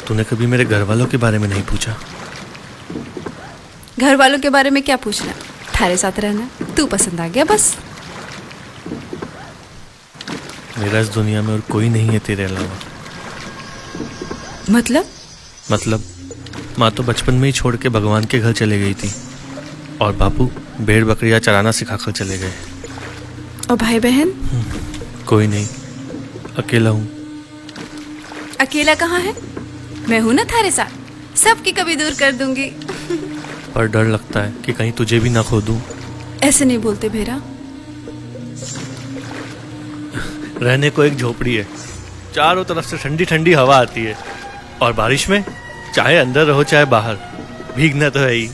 Speaker 10: तूने कभी मेरे घर वालों के बारे में नहीं पूछा?
Speaker 8: घर वालों के बारे में क्या पूछना, थारे साथ रहना तू पसंद आ गया बस।
Speaker 10: मेरा इस दुनिया में और कोई नहीं है तेरे अलावा।
Speaker 8: मतलब
Speaker 10: माँ तो बचपन में ही छोड़ के भगवान के घर चले गई थी और बापू भेड़ बकरियां चराना सिखाकर चले गए।
Speaker 8: और भाई बहन?
Speaker 10: कोई नहीं, अकेला हूँ।
Speaker 8: अकेला कहाँ है? मैं हूं ना थारे साथ, सबकी कभी दूर कर दूंगी।
Speaker 10: पर डर लगता है कि कहीं तुझे भी ना खो दूं।
Speaker 8: ऐसे नहीं बोलते भेरा।
Speaker 10: रहने को एक झोपड़ी है, चारों तरफ से ठंडी ठंडी हवा आती है और बारिश में चाहे अंदर रहो चाहे बाहर, भीगना तो है ही।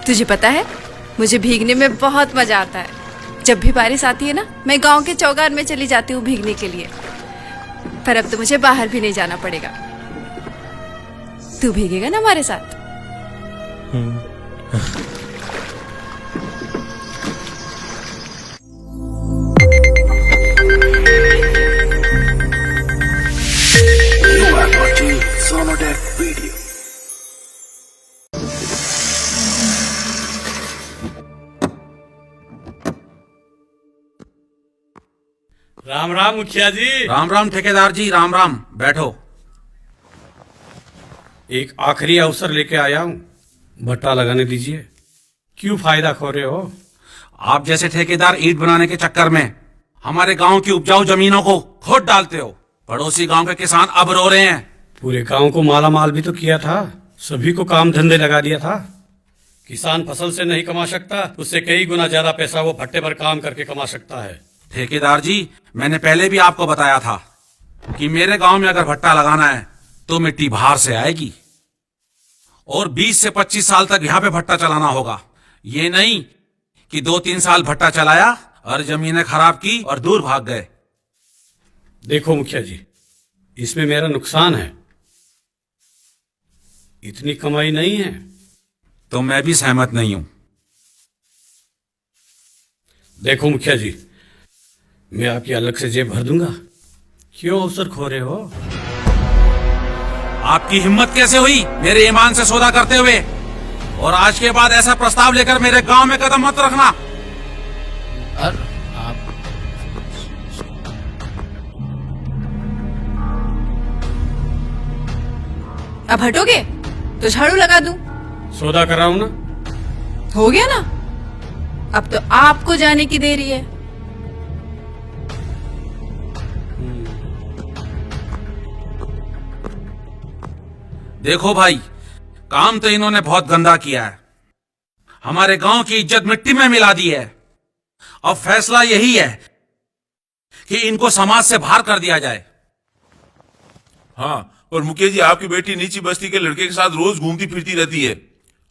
Speaker 8: तुझे पता है मुझे भीगने में बहुत मजा आता है। जब भी बारिश आती है ना, मैं गांव के चौगान में चली जाती हूँ भीगने के लिए। पर अब तो मुझे बाहर भी नहीं जाना पड़ेगा। तू भीगेगा ना हमारे साथ?
Speaker 7: राम राम मुखिया जी।
Speaker 11: राम राम ठेकेदार जी, राम राम। बैठो।
Speaker 7: एक आखिरी अवसर लेके आया हूँ, भट्टा लगाने दीजिए। क्यों फायदा खो रहे हो?
Speaker 11: आप जैसे ठेकेदार ईंट बनाने के चक्कर में हमारे गांव की उपजाऊ जमीनों को खोद डालते हो। पड़ोसी गांव के किसान अब रो रहे हैं।
Speaker 7: पूरे गांव को माला माल भी तो किया था, सभी को काम धंधे लगा दिया था। किसान फसल से नहीं कमा सकता, उससे कई गुना ज्यादा पैसा वो भट्टे पर काम करके कमा सकता है।
Speaker 11: ठेकेदार जी, मैंने पहले भी आपको बताया था कि मेरे गांव में अगर भट्टा लगाना है तो मिट्टी बाहर से आएगी और 20 से 25 साल तक यहाँ पे भट्टा चलाना होगा। ये नहीं कि 2-3 साल भट्टा चलाया और जमीनें खराब की और दूर भाग गए।
Speaker 7: देखो मुखिया जी, इसमें मेरा नुकसान है, इतनी कमाई नहीं है।
Speaker 11: तो मैं भी सहमत नहीं हूं।
Speaker 7: देखो मुखिया जी, मैं आपकी अलग से जेब भर दूंगा। क्यों अवसर खो रहे हो?
Speaker 11: आपकी हिम्मत कैसे हुई मेरे ईमान से सौदा करते हुए? और आज के बाद ऐसा प्रस्ताव लेकर मेरे गांव में कदम मत रखना।
Speaker 8: अब हटोगे तो झाड़ू लगा दूं।
Speaker 7: सौदा कराऊं ना?
Speaker 8: हो गया ना, अब तो आपको जाने की देरी है।
Speaker 11: देखो भाई, काम तो इन्होंने बहुत गंदा किया है, हमारे गांव की इज्जत मिट्टी में मिला दी है। अब फैसला यही है कि इनको समाज से बाहर कर दिया जाए।
Speaker 13: हाँ, और मुखिया जी, आपकी बेटी नीची बस्ती के लड़के के साथ रोज घूमती फिरती रहती है।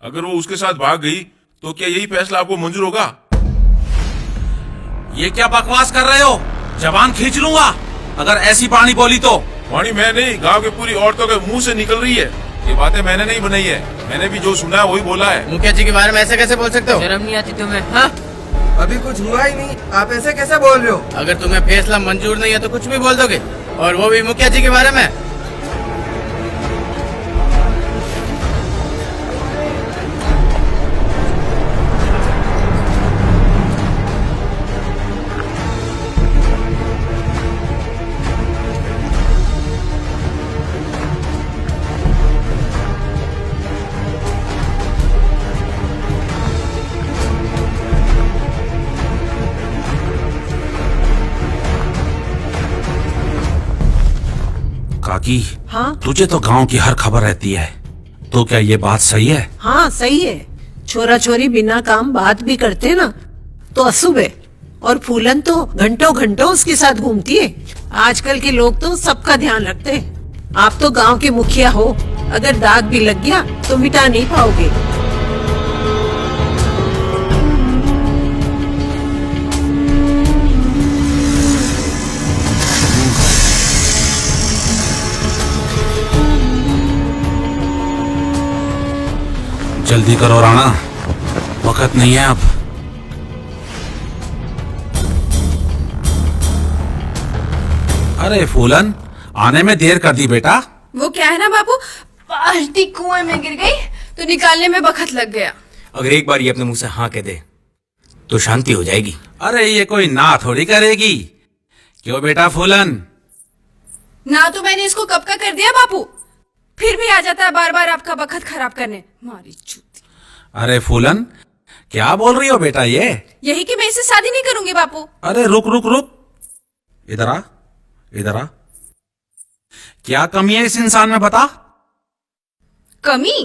Speaker 13: अगर वो उसके साथ भाग गई तो क्या यही फैसला आपको मंजूर होगा?
Speaker 11: ये क्या बकवास कर रहे हो? जबान खींच लूंगा अगर ऐसी पानी बोली तो।
Speaker 13: वाणी मैं नहीं, गांव के पूरी औरतों के मुंह से निकल रही है। ये बातें मैंने नहीं बनाई है, मैंने भी जो सुना है वही बोला है।
Speaker 12: मुखिया जी के बारे में ऐसे कैसे बोल सकते हो?
Speaker 14: शर्म नहीं आती तुम्हें? हाँ,
Speaker 12: अभी कुछ हुआ ही नहीं, आप ऐसे कैसे बोल रहे हो?
Speaker 14: अगर तुम्हें फैसला मंजूर नहीं है तो कुछ भी बोल दोगे, और वो भी मुखिया जी के बारे में।
Speaker 11: काकी,
Speaker 15: हाँ
Speaker 11: तुझे तो गांव की हर खबर रहती है, तो क्या ये बात सही है?
Speaker 15: हाँ सही है। छोरा छोरी बिना काम बात भी करते ना तो अशुभ है। और फूलन तो घंटों घंटों उसके साथ घूमती है। आजकल के लोग तो सबका ध्यान रखते हैं। आप तो गांव के मुखिया हो, अगर दाग भी लग गया तो मिटा नहीं पाओगे।
Speaker 11: जल्दी करो राणा, वक्त नहीं है अब। अरे फूलन, आने में देर कर दी बेटा।
Speaker 8: वो क्या है ना बापू, बाल्टी कुएं में गिर गई तो निकालने में वक्त लग गया।
Speaker 5: अगर एक बार ये अपने मुंह से हाँ कह दे तो शांति हो जाएगी।
Speaker 11: अरे ये कोई ना थोड़ी करेगी। क्यों बेटा फूलन?
Speaker 8: ना तो मैंने इसको कब का कर दिया बापू, फिर भी आ जाता है बार बार आपका वक्त खराब करने। मारी चूती।
Speaker 11: अरे फूलन, क्या बोल रही हो बेटा ये?
Speaker 8: यही कि मैं इससे शादी नहीं करूंगी बापू।
Speaker 11: अरे रुक रुक रुक, इधर आ, इधर आ। क्या कमी है इस इंसान में, बता।
Speaker 8: कमी?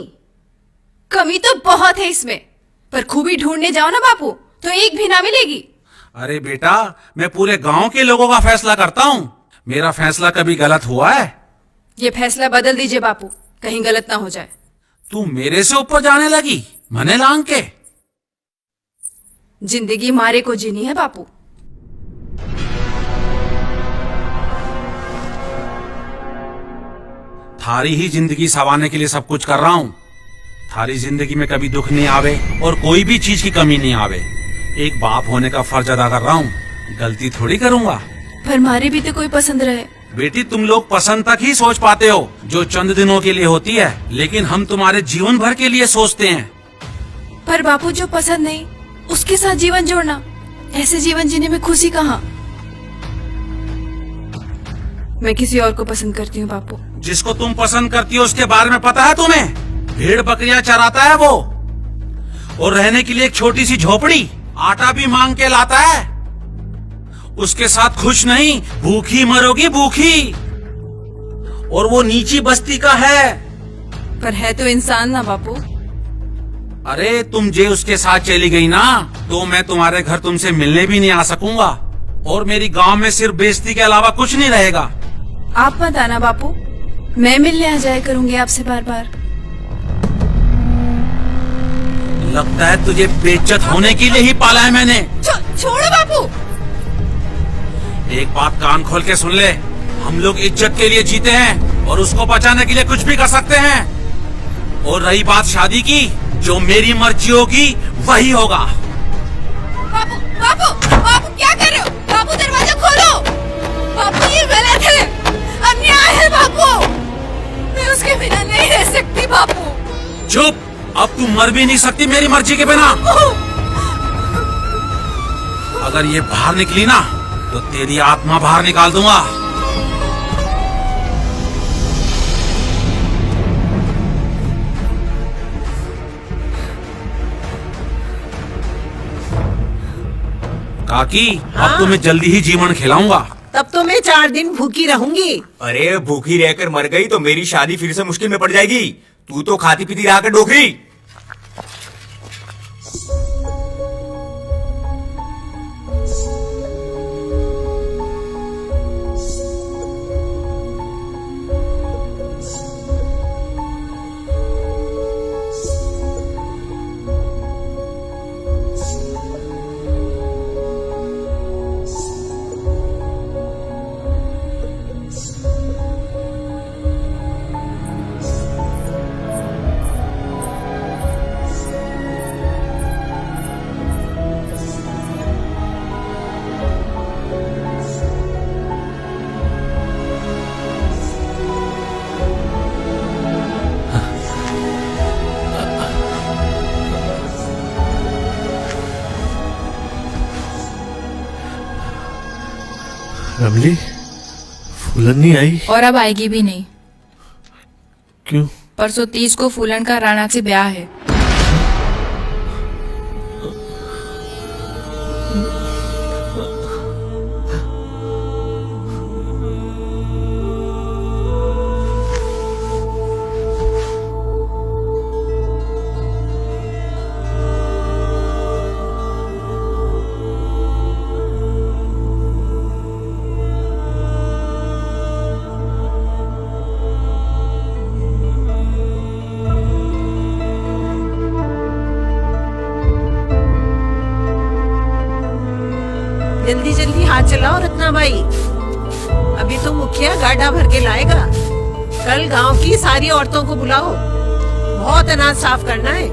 Speaker 8: कमी तो बहुत है इसमें, पर खूबी ढूंढने जाओ ना बापू तो एक भी ना मिलेगी।
Speaker 11: अरे बेटा, मैं पूरे गांव के लोगों का फैसला करता हूँ। मेरा फैसला कभी गलत हुआ है?
Speaker 8: ये फैसला बदल दीजिए बापू, कहीं गलत ना हो जाए।
Speaker 11: तू मेरे से ऊपर जाने लगी, मने लांग के।
Speaker 8: जिंदगी मारे को जीनी है बापू।
Speaker 11: थारी ही जिंदगी संवारने के लिए सब कुछ कर रहा हूँ। थारी जिंदगी में कभी दुख नहीं आवे और कोई भी चीज की कमी नहीं आवे। एक बाप होने का फर्ज अदा कर रहा हूँ, गलती थोड़ी करूंगा।
Speaker 8: पर मारे भी तो कोई पसंद रहे।
Speaker 11: बेटी, तुम लोग पसंद तक ही सोच पाते हो जो चंद दिनों के लिए होती है, लेकिन हम तुम्हारे जीवन भर के लिए सोचते हैं।
Speaker 8: पर बापू जो पसंद नहीं उसके साथ जीवन जोड़ना, ऐसे जीवन जीने में खुशी कहाँ। मैं किसी और को पसंद करती हूँ बापू।
Speaker 11: जिसको तुम पसंद करती हो उसके बारे में पता है तुम्हें? भेड़ बकरियां चराता है वो, और रहने के लिए एक छोटी सी झोपड़ी, आटा भी मांग के लाता है। उसके साथ खुश नहीं, भूखी मरोगी भूखी। और वो नीची बस्ती का है।
Speaker 8: पर है तो इंसान ना बापू।
Speaker 11: अरे तुम जे उसके साथ चली गई ना, तो मैं तुम्हारे घर तुमसे मिलने भी नहीं आ सकूंगा, और मेरी गांव में सिर्फ बेइज्जती के अलावा कुछ नहीं रहेगा।
Speaker 8: आप मत आना बापू, मैं मिलने आ जाया करूंगी आपसे बार बार।
Speaker 11: लगता है तुझे बेइज्जत होने के लिए ही पाला है मैंने।
Speaker 8: छोड़ो बापू।
Speaker 11: एक बात कान खोल के सुन ले, हम लोग इज्जत के लिए जीते हैं और उसको बचाने के लिए कुछ भी कर सकते हैं। और रही बात शादी की, जो मेरी मर्जी होगी वही होगा।
Speaker 8: बापू बापू बापू क्या कर रहे हो? बापू दरवाजा खोलो। बापू ये गलत है, अन्याय है बापू। मैं उसके बिना नहीं रह सकती बापू।
Speaker 11: चुप, अब तू मर भी नहीं सकती मेरी मर्जी के बिना। अगर ये बाहर निकली ना तो तेरी आत्मा बाहर निकाल दूंगा। काकी, अब तो मैं जल्दी ही जीवन खिलाऊंगा।
Speaker 15: तब तो मैं 4 दिन भूखी रहूंगी।
Speaker 5: अरे भूखी रहकर मर गई तो मेरी शादी फिर से मुश्किल में पड़ जाएगी। तू तो खाती पीती रहा कर डोकरी।
Speaker 10: रमली, फूलन नहीं आई?
Speaker 2: और अब आएगी भी नहीं।
Speaker 10: क्यों?
Speaker 2: परसों 30 को फूलन का राणा से ब्याह है।
Speaker 15: जल्दी जल्दी हाथ चलाओ रत्नाबाई, अभी तो मुखिया गाड़ा भर के लाएगा। कल गांव की सारी औरतों को बुलाओ, बहुत अनाज साफ करना है।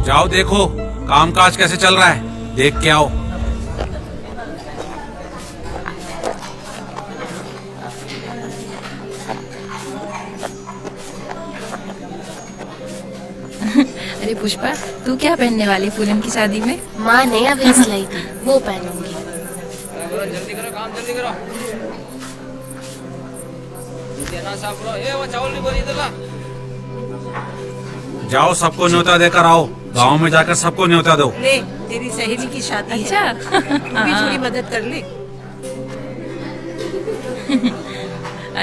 Speaker 11: जाओ देखो कामकाज कैसे चल रहा है, देख के आओ।
Speaker 2: अरे पुष्पा, तू क्या पहनने वाली फूलन की शादी में?
Speaker 16: माँ ने अभी सिलाई थी, वो पहनूंगी।
Speaker 14: जल्दी करो काम, जल्दी करो। साफ करो। वो चावल नहीं बोली इधर।
Speaker 11: जाओ सबको न्योता देकर आओ, गांव में जाकर सबको न्योता दो।
Speaker 15: ले, तेरी सहेली की शादी
Speaker 2: अच्छा।
Speaker 15: है, तू भी थोड़ी मदद कर ले।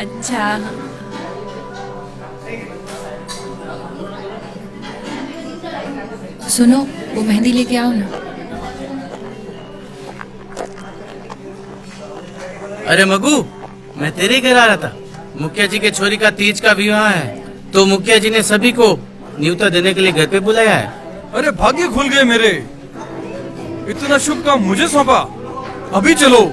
Speaker 2: अच्छा। सुनो, वो मेहंदी लेके आओ ना।
Speaker 14: अरे मगू, मैं तेरे घर आ रहा था। मुखिया जी के छोरी का तीज का विवाह है, तो मुखिया जी ने सभी को न्योता देने के लिए घर पे बुलाया है।
Speaker 12: अरे भाग्य खुल गए मेरे, इतना शुभ काम मुझे सौंपा। अभी चलो।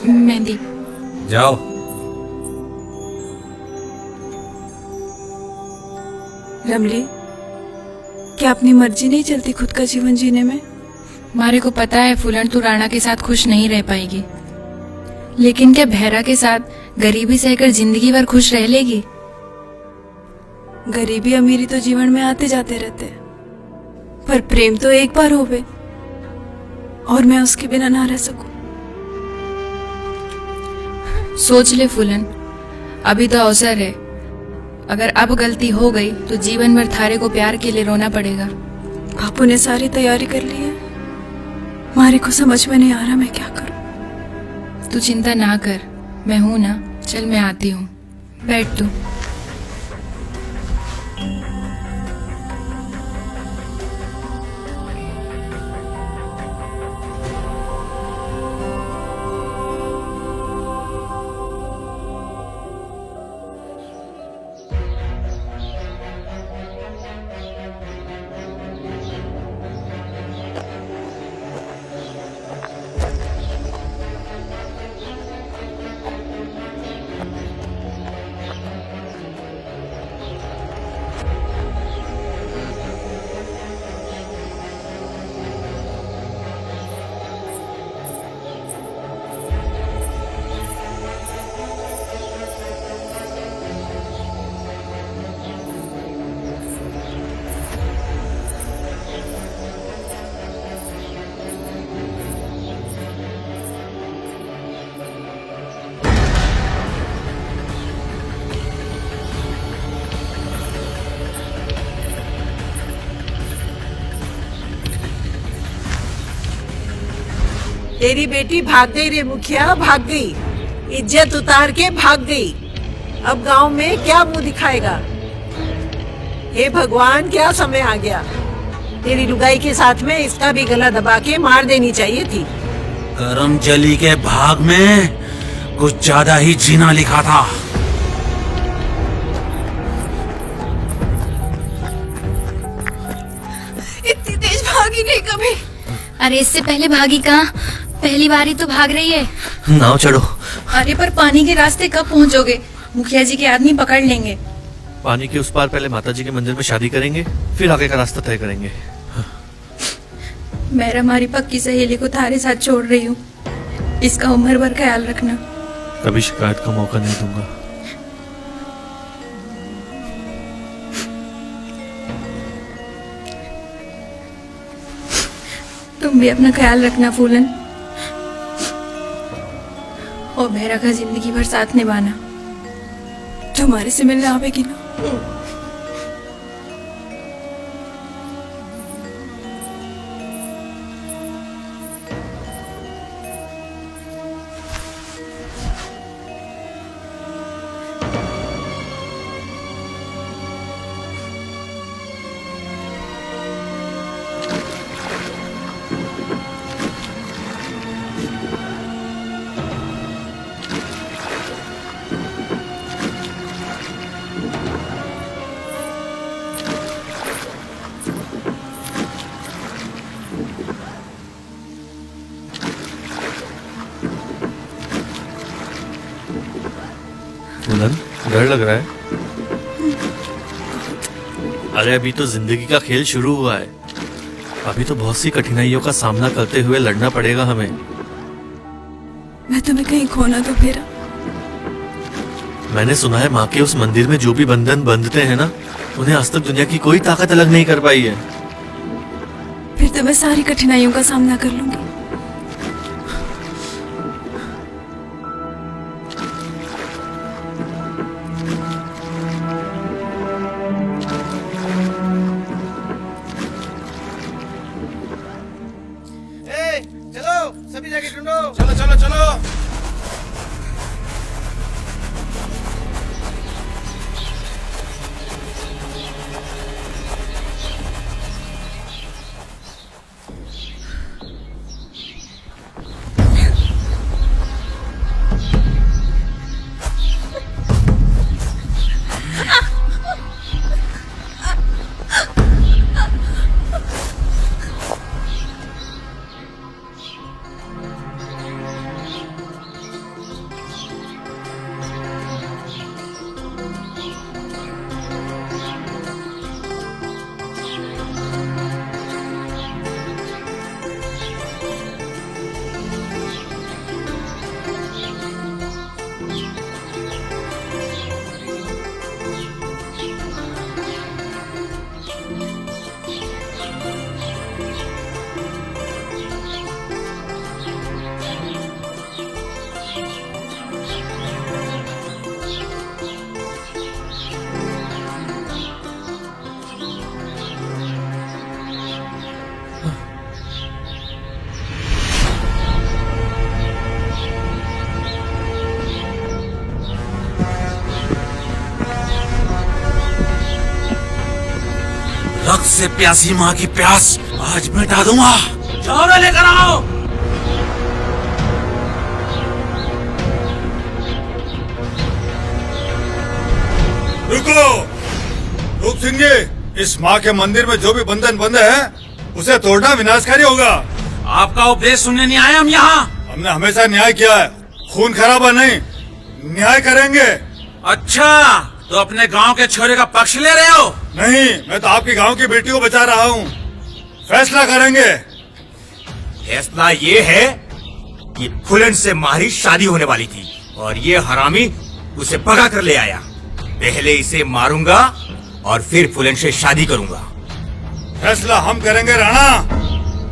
Speaker 2: मेहंदी।
Speaker 11: जाओ।
Speaker 8: रमली, क्या अपनी मर्जी नहीं चलती खुद का जीवन जीने में?
Speaker 2: मारे को पता है फूलन तू राणा के साथ खुश नहीं रह पाएगी, लेकिन क्या भैरा के साथ गरीबी सहकर जिंदगी भर खुश रह लेगी?
Speaker 8: गरीबी अमीरी तो जीवन में आते जाते रहते हैं, पर प्रेम तो एक बार होवे, और मैं उसके बिना ना रह सकूं।
Speaker 2: सोच ले फूलन, अभी तो अवसर है। अगर अब गलती हो गई तो जीवन भर थारे को प्यार के लिए रोना पड़ेगा।
Speaker 8: बापू ने सारी तैयारी कर ली है, मारे को समझ में नहीं आ रहा मैं क्या करूं।
Speaker 2: तू चिंता ना कर, मैं हूं ना। चल मैं आती हूँ, बैठ तू।
Speaker 15: तेरी बेटी भाग गई रे मुखिया, भाग गई, इज्जत उतार के भाग गई। अब गांव में क्या मुंह दिखाएगा? हे भगवान, क्या समय आ गया। तेरी लुगाई के साथ में इसका भी गला दबा के मार देनी चाहिए थी।
Speaker 11: करमजली के भाग में कुछ ज्यादा ही जीना लिखा था।
Speaker 8: इतनी तेज भागी नहीं कभी।
Speaker 16: अरे इससे पहले भागी कहाँ, पहली बारी तो भाग रही है।
Speaker 10: नाव चढ़ो।
Speaker 2: अरे पर पानी के रास्ते कब पहुँचोगे? मुखिया जी के आदमी पकड़ लेंगे।
Speaker 10: पानी के उस पार पहले माताजी के मंदिर में शादी करेंगे, फिर आगे का रास्ता तय करेंगे।
Speaker 2: मैं हमारी पक्की सहेली को थारे साथ छोड़ रही हूँ, इसका उम्र भर ख्याल रखना।
Speaker 10: कभी शिकायत का मौका नहीं दूंगा।
Speaker 2: तुम भी अपना ख्याल रखना फूलन, और भैरा का जिंदगी भर साथ निभाना।
Speaker 8: तुम्हारे से मिलने आवेगी ना?
Speaker 10: फूलन, डर लग रहा है? अरे अभी तो जिंदगी का खेल शुरू हुआ है। अभी तो बहुत सी कठिनाइयों का सामना करते हुए लड़ना पड़ेगा हमें।
Speaker 8: मैं तुम्हें कहीं खो ना दूं फेरा।
Speaker 10: मैंने सुना है माँ के उस मंदिर में जो भी बंधन बंधते हैं ना, उन्हें आज तक दुनिया की कोई ताकत अलग नहीं कर पाई है।
Speaker 8: फिर तो मैं सारी कठिनाइयों का सामना कर लूंगी।
Speaker 14: चलो सभी जगह ढूंढो।
Speaker 11: चलो चलो चलो। रक्त से प्यासी माँ की प्यास आज मिटा दूंगा। जाओ ना लेकर आओ।
Speaker 17: रुको, रूप सिंह जी, इस माँ के मंदिर में जो भी बंधन बंधे हैं, उसे तोड़ना विनाशकारी होगा।
Speaker 11: आपका उपदेश सुनने नहीं आए हम यहाँ।
Speaker 17: हमने हमेशा न्याय किया है, खून खराबा नहीं, न्याय करेंगे।
Speaker 11: अच्छा, तो अपने गांव के छोरे का पक्ष ले रहे हो?
Speaker 17: नहीं, मैं तो आपके गांव की बेटी को बचा रहा हूँ। फैसला करेंगे।
Speaker 5: फैसला ये है कि फूलन से मारी शादी होने वाली थी और ये हरामी उसे भगा कर ले आया। पहले इसे मारूंगा और फिर फूलन से शादी करूंगा।
Speaker 17: फैसला हम करेंगे राणा।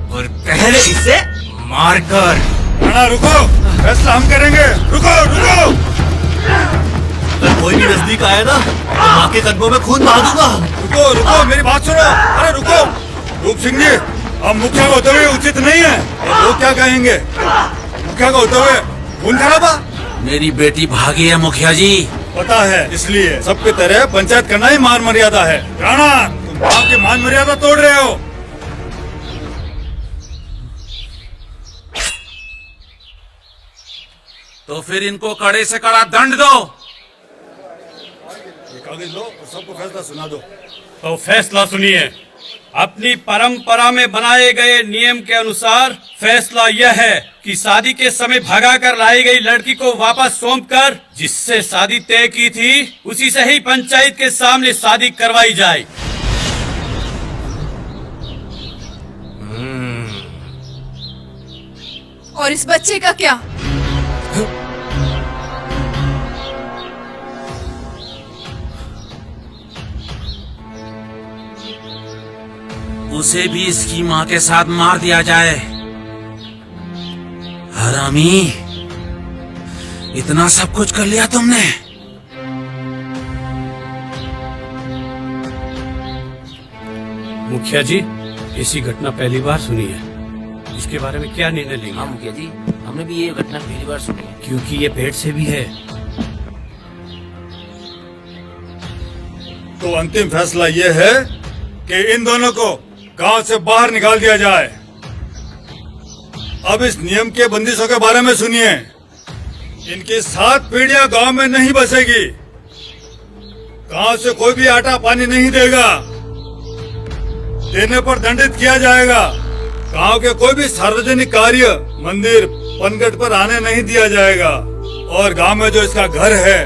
Speaker 5: और पहले इसे मारकर।
Speaker 17: राणा रुको, फैसला हम करेंगे। रुको रुको।
Speaker 10: अगर कोई भी नजदीक आया ना, तो माँ के कदमों में खून बहा दूंगा।
Speaker 17: रुको रुको, मेरी बात सुनो। अरे रुको। रूप सिंह जी, अब मुखिया को होते हुए उचित नहीं है। लोग क्या कहेंगे? मुखिया को होते हुए खून खराबा।
Speaker 11: मेरी बेटी भागी है मुखिया जी।
Speaker 17: पता है, इसलिए सबके तरह पंचायत करना ही मान मर्यादा है। राणा, तुम गाँव की मान मर्यादा तोड़ रहे हो।
Speaker 11: तो फिर इनको कड़े से कड़ा दंड दो।
Speaker 17: ये कागज लो और सबको फैसला सुना दो।
Speaker 7: तो फैसला सुनिए। अपनी परंपरा में बनाए गए नियम के अनुसार फैसला यह है कि शादी के समय भगाकर लाई गई लड़की को वापस सौंपकर जिससे शादी तय की थी उसी से ही पंचायत के सामने शादी करवाई जाए।
Speaker 8: और इस बच्चे का क्या?
Speaker 11: उसे भी इसकी माँ के साथ मार दिया जाए। हरामी, इतना सब कुछ कर लिया तुमने।
Speaker 7: मुखिया जी, ऐसी घटना पहली बार सुनी है। इसके बारे में क्या निर्णय लेंगे?
Speaker 14: हाँ मुखिया जी, हमने भी ये घटना पहली बार सुनी है।
Speaker 7: क्योंकि ये पेट से भी है।
Speaker 17: तो अंतिम फैसला ये है कि इन दोनों को गांव से बाहर निकाल दिया जाए। अब इस नियम के बंदिशों के बारे में सुनिए। इनकी 7 पीढ़ियां गांव में नहीं बसेगी। गांव से कोई भी आटा पानी नहीं देगा। देने पर दंडित किया जाएगा। गांव के कोई भी सार्वजनिक कार्य, मंदिर, पनघट पर आने नहीं दिया जाएगा। और गांव में जो इसका घर है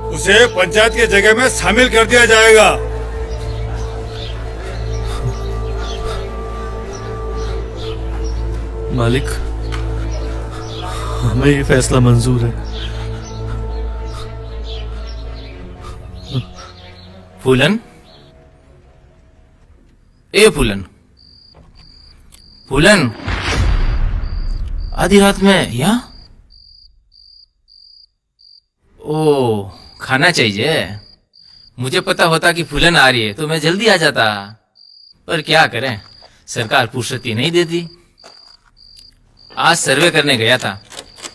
Speaker 17: उसे पंचायत की जगह में शामिल कर दिया जाएगा।
Speaker 10: मालिक, हमें ये फैसला मंजूर है।
Speaker 5: फूलन, ए फूलन, फूलन, आधी रात में यहाँ? ओ, खाना चाहिए। मुझे पता होता कि फूलन आ रही है तो मैं जल्दी आ जाता, पर क्या करें, सरकार फुर्सती नहीं देती। आज सर्वे करने गया था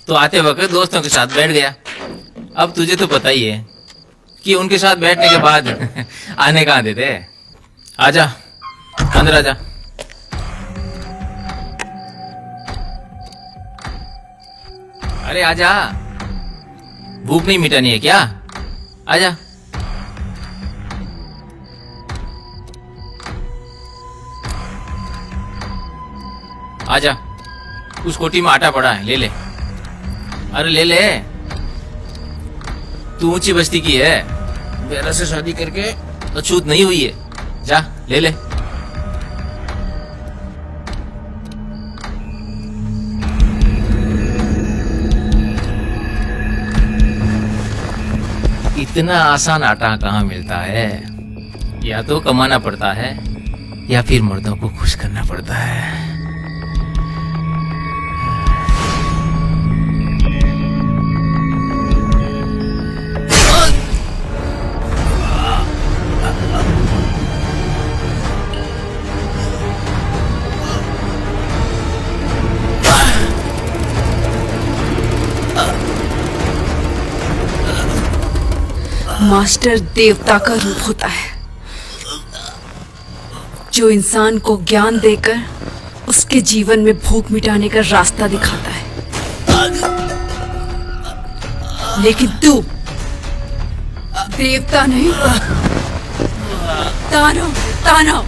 Speaker 5: तो आते वक्त दोस्तों के साथ बैठ गया। अब तुझे तो पता ही है कि उनके साथ बैठने के बाद आने कहाँ देते। आजा, अंदर आजा। अरे आजा, भूख नहीं मिटानी है क्या? आजा। आजा, उस कोठी में आटा पड़ा है, ले ले। अरे ले ले, तू ऊंची बस्ती की है, बेरा से शादी करके तो छूत नहीं हुई है। जा ले ले। इतना आसान आटा कहाँ मिलता है? या तो कमाना पड़ता है या फिर मर्दों को खुश करना पड़ता है।
Speaker 8: मास्टर देवता का रूप होता है जो इंसान को ज्ञान देकर उसके जीवन में भूख मिटाने का रास्ता दिखाता है। लेकिन तू देवता नहीं, दानव, दानव।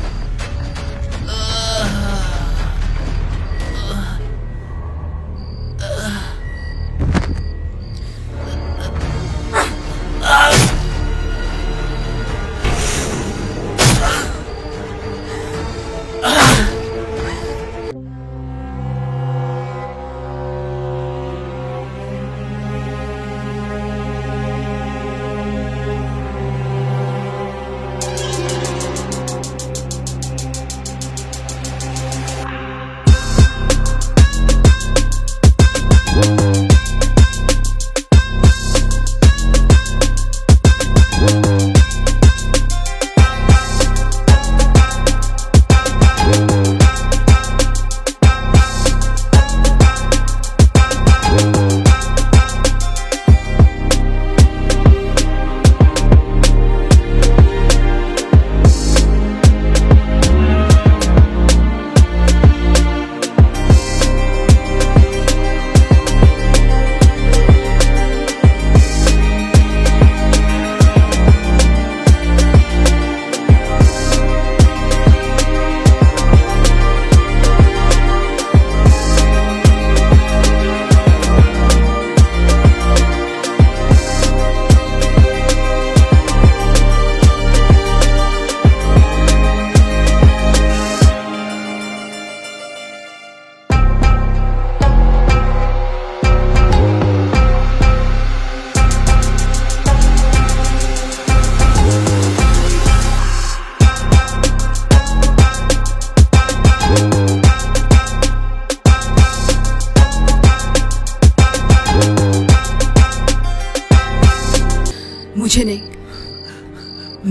Speaker 8: मुझे नहीं,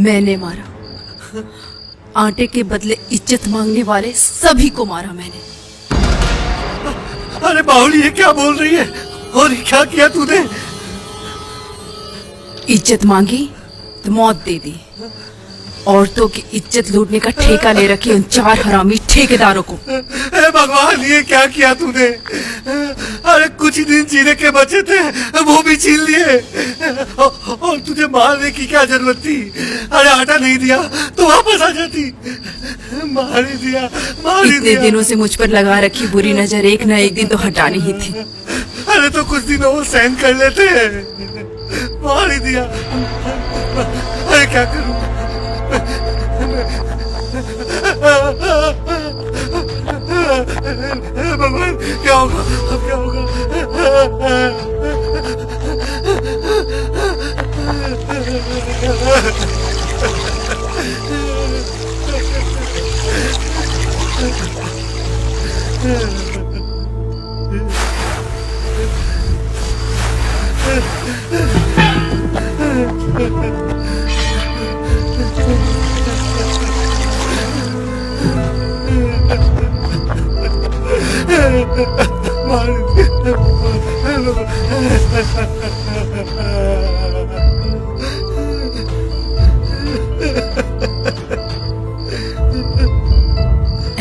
Speaker 8: मैंने मारा। आटे के बदले इज्जत मांगने वाले सभी को मारा मैंने।
Speaker 4: अरे बाहुली, ये क्या बोल रही है? और क्या किया तूने?
Speaker 8: इज्जत मांगी तो मौत दे दी। औरतों की इज्जत लूटने का ठेका ले रखे उन 4 हरामी ठेकेदारों को।
Speaker 4: भगवान, ये क्या किया तूने? अरे कुछ ही दिन जीने के बचे थे, वो भी छीन लिए। और तुझे मारने की क्या जरूरत थी? अरे आटा नहीं दिया तो वापस आ जाती। मार ही दिया।
Speaker 8: इतने दिनों से मुझ पर लगा रखी बुरी नजर एक न एक दिन तो हटानी ही थी।
Speaker 4: अरे तो कुछ दिन और सहन कर लेते हैं, मार ही दिया। अरे क्या करूं? भगवान क्या होगा, अब क्या होगा?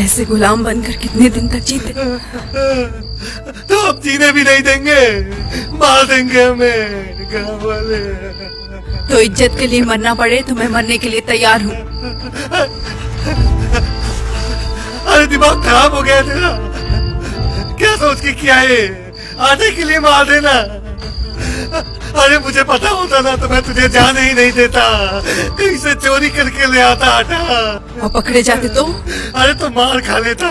Speaker 8: ऐसे गुलाम बनकर कितने दिन तक जीते?
Speaker 4: तो अब जीने भी नहीं देंगे, मार देंगे हमें गाँव वाले।
Speaker 8: तो इज्जत के लिए मरना पड़े तो मैं मरने के लिए तैयार हूँ।
Speaker 4: अरे दिमाग खराब हो गया तेरा, क्या सोच के किया है? आटे के लिए मार देना। अरे मुझे पता होता ना तो मैं तुझे जाने ही नहीं देता, कहीं से चोरी करके ले आता आटा।
Speaker 8: और पकड़े जाते तो?
Speaker 4: अरे तो मार खा लेता,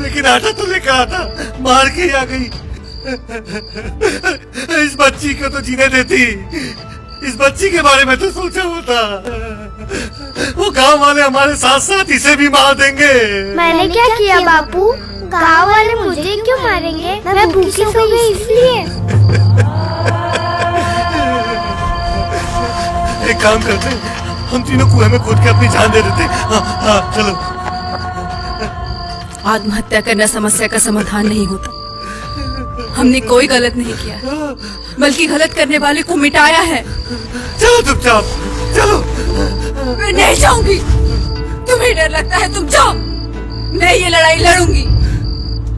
Speaker 4: लेकिन आटा तो लेकर आता, मार के ही आ गई। इस बच्ची को तो जीने देती, इस बच्ची के बारे में तो सोचा होता। वो गांव वाले हमारे साथ साथ इसे भी मार देंगे।
Speaker 1: मैंने क्या किया बापू? गांव वाले मुझे क्यों मारेंगे? मैं भूखी सो गई इसलिए।
Speaker 4: एक काम करते, हम तीनों कुएं में कूद के अपनी जान दे देते। हाँ हाँ चलो।
Speaker 8: आत्महत्या करना समस्या का समाधान नहीं होता। हमने कोई गलत नहीं किया, बल्कि गलत करने वाले को मिटाया है।
Speaker 4: चलो चुपचाप चलो।
Speaker 8: मैं नहीं जाऊंगी। तुम्हें डर लगता है, तुम जाओ। मैं ये लड़ाई लड़ूंगी।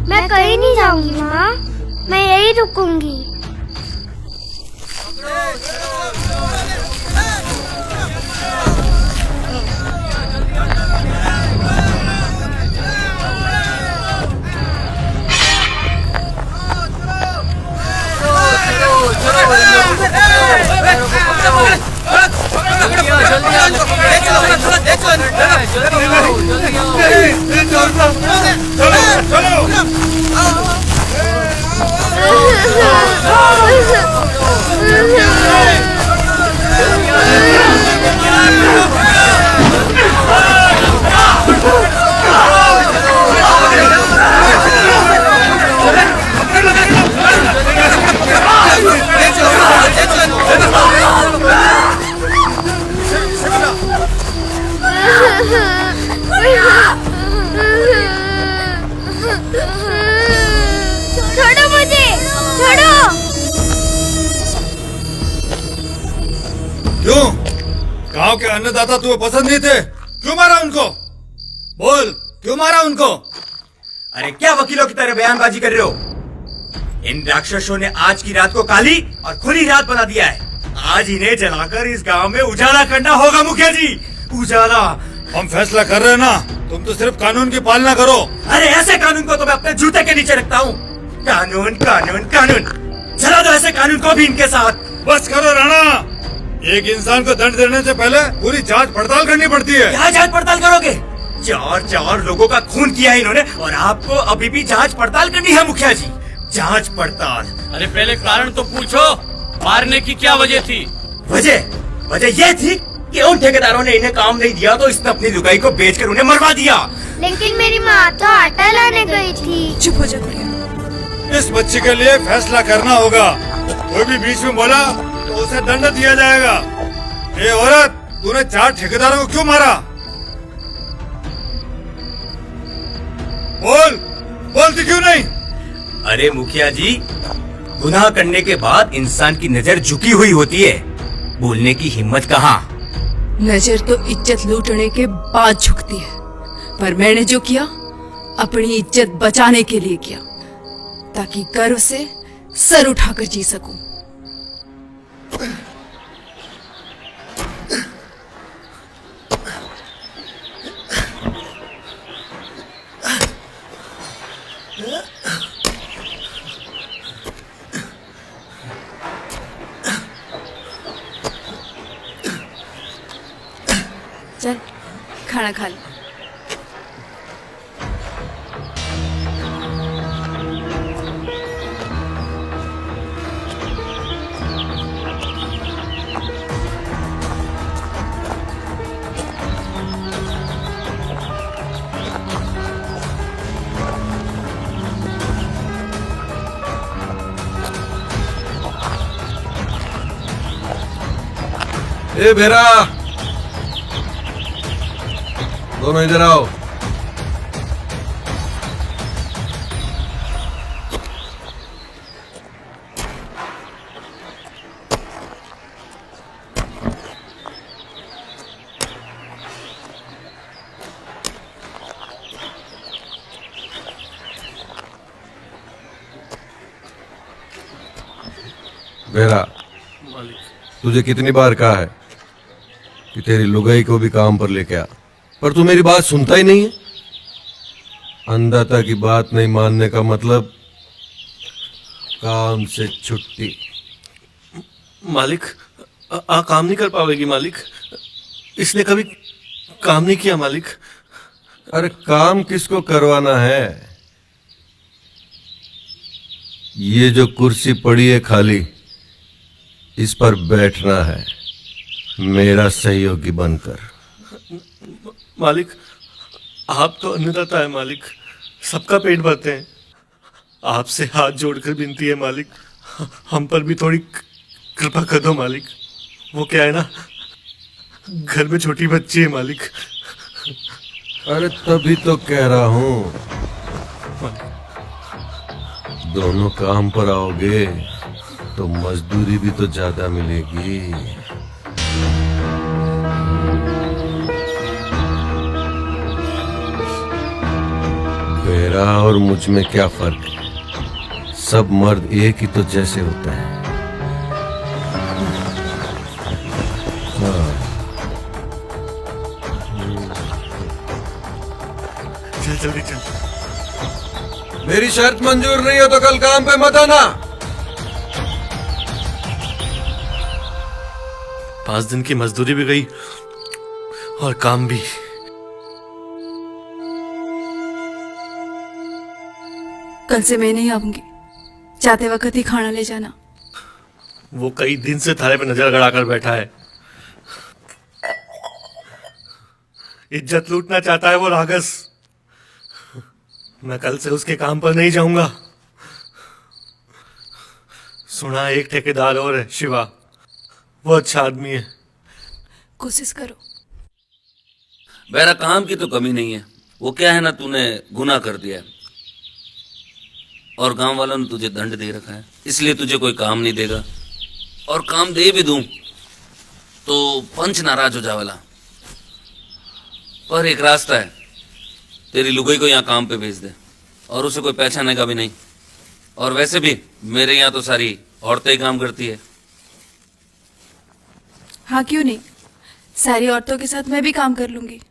Speaker 1: मैं कहीं नहीं जाऊंगी माँ, मैं यही रुकूंगी। छोड़ो मुझे, छोड़ो।
Speaker 17: क्यों? गांव के अन्नदाता तुम्हें पसंद नहीं थे? क्यों मारा उनको? बोल, क्यों मारा उनको?
Speaker 5: अरे क्या वकीलों की तरह बयानबाजी कर रहे हो? इन राक्षसों ने आज की रात को काली और खुली रात बना दिया है। आज इन्हें जलाकर इस गांव में उजाला करना होगा मुखिया जी, उजाला।
Speaker 17: हम फैसला कर रहे हैं ना, तुम तो सिर्फ कानून की पालना करो।
Speaker 5: अरे ऐसे कानून को तो मैं अपने जूते के नीचे रखता हूँ। कानून कानून कानून, चला दो ऐसे कानून को भी इनके साथ।
Speaker 17: बस करो राणा, एक इंसान को दंड देने से पहले पूरी जांच पड़ताल करनी पड़ती है।
Speaker 5: क्या जांच पड़ताल करोगे? चार लोगों का खून किया है इन्होंने, और आपको अभी भी जांच पड़ताल करनी है मुखिया जी? जांच पड़ताल?
Speaker 6: अरे पहले कारण तो पूछो, मारने की क्या वजह थी?
Speaker 5: वजह ये थी कि उन ठेकेदारों ने इन्हें काम नहीं दिया तो इसने अपनी लुगाई को बेचकर उन्हें मरवा दिया।
Speaker 1: लेकिन मेरी माँ तो आटा लाने गई थी।
Speaker 8: चुप हो जा।
Speaker 17: इस बच्ची के लिए फैसला करना होगा। कोई भी बीच में बोला तो उसे दंड दिया जाएगा। ये औरत, तूने 4 ठेकेदारों को क्यों मारा? बोलती क्यों नहीं?
Speaker 5: अरे मुखिया जी, गुनाह करने के बाद इंसान की नजर झुकी हुई होती है, बोलने की हिम्मत कहाँ।
Speaker 8: नजर तो इज्जत लूटने के बाद झुकती है, पर मैंने जो किया अपनी इज्जत बचाने के लिए किया, ताकि गर्व से सर उठाकर जी सकूं। चल खाना खा ले।
Speaker 3: ए भेरा, दोनों इधर आओ। भेरा, तुझे कितनी बार कहा है कि तेरी लुगाई को भी काम पर लेके आ, पर तू मेरी बात सुनता ही नहीं है। अंधाता की बात नहीं मानने का मतलब काम से छुट्टी।
Speaker 10: मालिक, काम नहीं कर पाएगी मालिक। इसने कभी काम नहीं किया मालिक।
Speaker 3: अरे काम किसको करवाना है? ये जो कुर्सी पड़ी है खाली, इस पर बैठना है मेरा सहयोगी बनकर।
Speaker 10: मालिक, आप तो अन्नदाता है मालिक, सबका पेट भरते हैं। आपसे हाथ जोड़कर विनती है मालिक, हम पर भी थोड़ी कृपा कर दो मालिक। वो क्या है ना, घर में छोटी बच्ची है मालिक।
Speaker 3: अरे तभी तो कह रहा हूं, दोनों काम पर आओगे तो मजदूरी भी तो ज्यादा मिलेगी। मेरा और मुझ में क्या फर्क है? सब मर्द एक ही तो जैसे होता है।
Speaker 10: चल जल्दी चल।
Speaker 3: मेरी शर्त मंजूर नहीं हो तो कल काम पे मत आना।
Speaker 10: 5 दिन की मजदूरी भी गई और काम भी।
Speaker 8: कल से मैं नहीं आऊंगी, जाते वक्त ही खाना ले जाना।
Speaker 10: वो कई दिन से थारे पे नजर गड़ाकर बैठा है। इज्जत लूटना चाहता है वो रागस। मैं कल से उसके काम पर नहीं जाऊंगा। सुना एक ठेकेदार और है, शिवा, वो अच्छा आदमी है।
Speaker 8: कोशिश करो।
Speaker 6: मेरा काम की तो कमी नहीं है। वो क्या है ना, तूने गुनाह कर दिया है और गांव वालों ने तुझे दंड दे रखा है, इसलिए तुझे कोई काम नहीं देगा। और काम दे भी दूं तो पंच नाराज हो जावेला। पर एक रास्ता है, तेरी लुगाई को यहाँ काम पे भेज दे और उसे कोई पहचानेगा भी नहीं। और वैसे भी मेरे यहाँ तो सारी औरतें ही काम करती है।
Speaker 8: हाँ क्यों नहीं, सारी औरतों के साथ मैं भी काम कर लूंगी।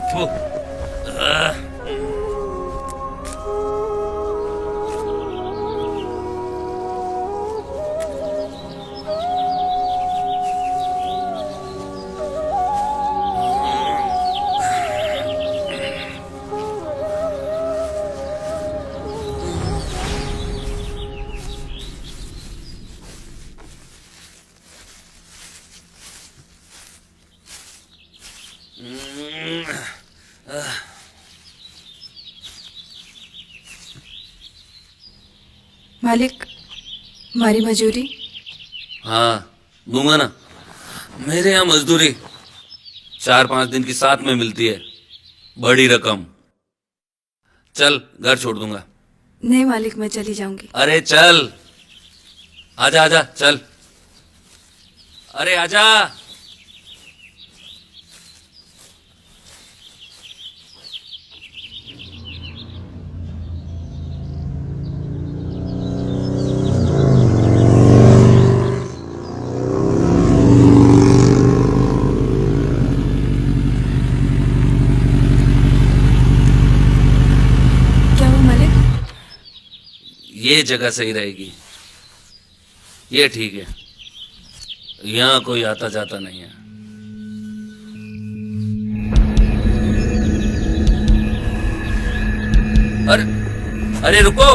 Speaker 6: थू।
Speaker 8: मालिक, हमारी मजूरी।
Speaker 6: हाँ दूंगा ना। मेरे यहाँ मजदूरी 4-5 दिन की साथ में मिलती है, बड़ी रकम। चल घर छोड़ दूंगा।
Speaker 8: नहीं मालिक, मैं चली जाऊंगी।
Speaker 6: अरे चल, आजा आजा चल। अरे आजा। ये जगह सही रहेगी। ये ठीक है, यहाँ कोई आता जाता नहीं है। अरे रुको,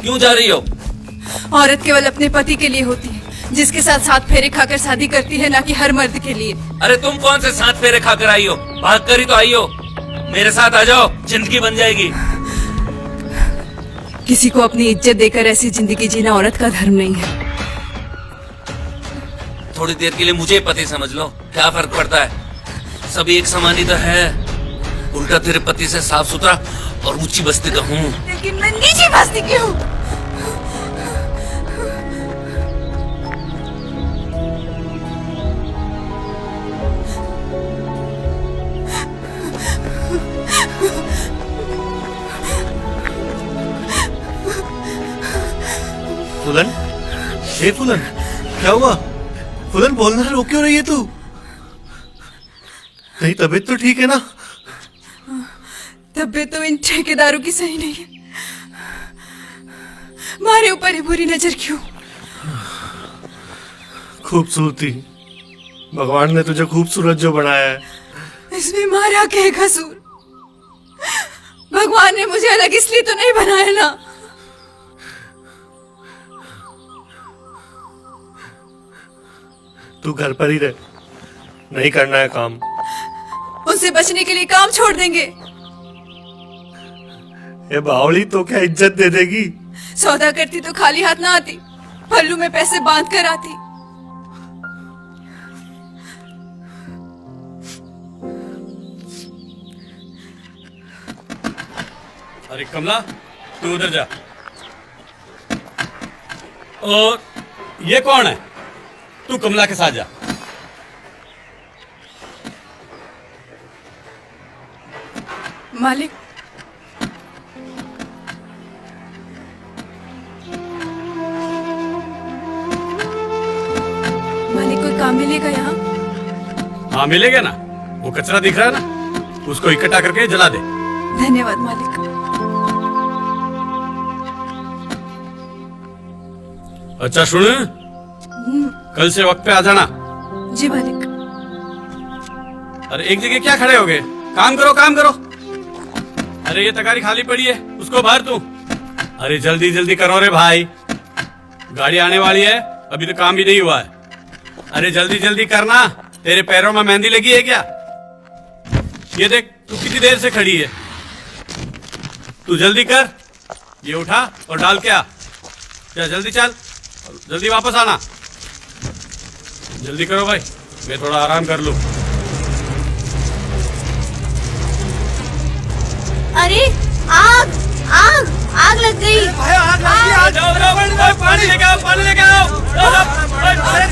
Speaker 6: क्यों जा रही हो?
Speaker 8: औरत केवल अपने पति के लिए होती है, जिसके साथ 7 फेरे खाकर शादी करती है, ना कि हर मर्द के लिए।
Speaker 6: अरे तुम कौन से 7 फेरे खाकर आई हो? भाग कर ही तो आई हो। मेरे साथ आ जाओ, जिंदगी बन जाएगी।
Speaker 8: किसी को अपनी इज्जत देकर ऐसी जिंदगी जीना औरत का धर्म नहीं है।
Speaker 6: थोड़ी देर के लिए मुझे पति समझ लो, क्या फर्क पड़ता है? सभी एक समान ही तो है। उल्टा तेरे पति से साफ सुथरा और ऊंची बस्ती का हूँ।
Speaker 8: लेकिन मैं नीची बस्ती की हूँ।
Speaker 4: फूलन, हे फूलन, क्या हुआ? फूलन बोलना रो क्यों रही है तू? कहीं तबीयत तो ठीक है ना?
Speaker 8: तबीयत तो इन ठेकेदारों की सही नहीं है। मारे ऊपर ही बुरी नजर क्यों?
Speaker 4: खूबसूरती, भगवान ने तुझे खूबसूरत जो बनाया है।
Speaker 8: इसमें मारा क्या कसूर? भगवान ने मुझे अलग इसलिए तो नहीं बनाया ना।
Speaker 4: तू घर पर ही रह, नहीं करना है काम।
Speaker 8: उनसे बचने के लिए काम छोड़ देंगे।
Speaker 4: ये बावली तो क्या इज्जत दे देगी?
Speaker 8: सौदा करती तो खाली हाथ ना आती, पल्लू में पैसे बांध कर आती।
Speaker 7: अरे कमला, तू उधर जा। और ये कौन है? तू कमला के साथ जा।
Speaker 8: मालिक, मालिक कोई काम मिलेगा यहाँ?
Speaker 7: हाँ मिलेगा ना, वो कचरा दिख रहा है ना, उसको इकट्ठा करके जला दे।
Speaker 8: धन्यवाद मालिक।
Speaker 7: अच्छा सुन, कल से वक्त पे आ जाना।
Speaker 8: जी मालिक।
Speaker 7: अरे एक जगह क्या खड़े हो गए? काम करो काम करो। अरे ये तगारी खाली पड़ी है, उसको भर तू। अरे जल्दी जल्दी करो रे भाई, गाड़ी आने वाली है, अभी तो काम भी नहीं हुआ है। अरे जल्दी जल्दी करना, तेरे पैरों में मेहंदी लगी है क्या? ये देख तू कितनी देर से खड़ी है, तू जल्दी कर। ये उठा और डाल के आ। जा जल्दी चल, जल्दी वापस आना। जल्दी करो भाई, मैं थोड़ा आराम कर लूं।
Speaker 1: अरे आग आग आग लग गई।
Speaker 7: जाओ जाओ, पानी लेके आओ, पानी लेके आओ। अरे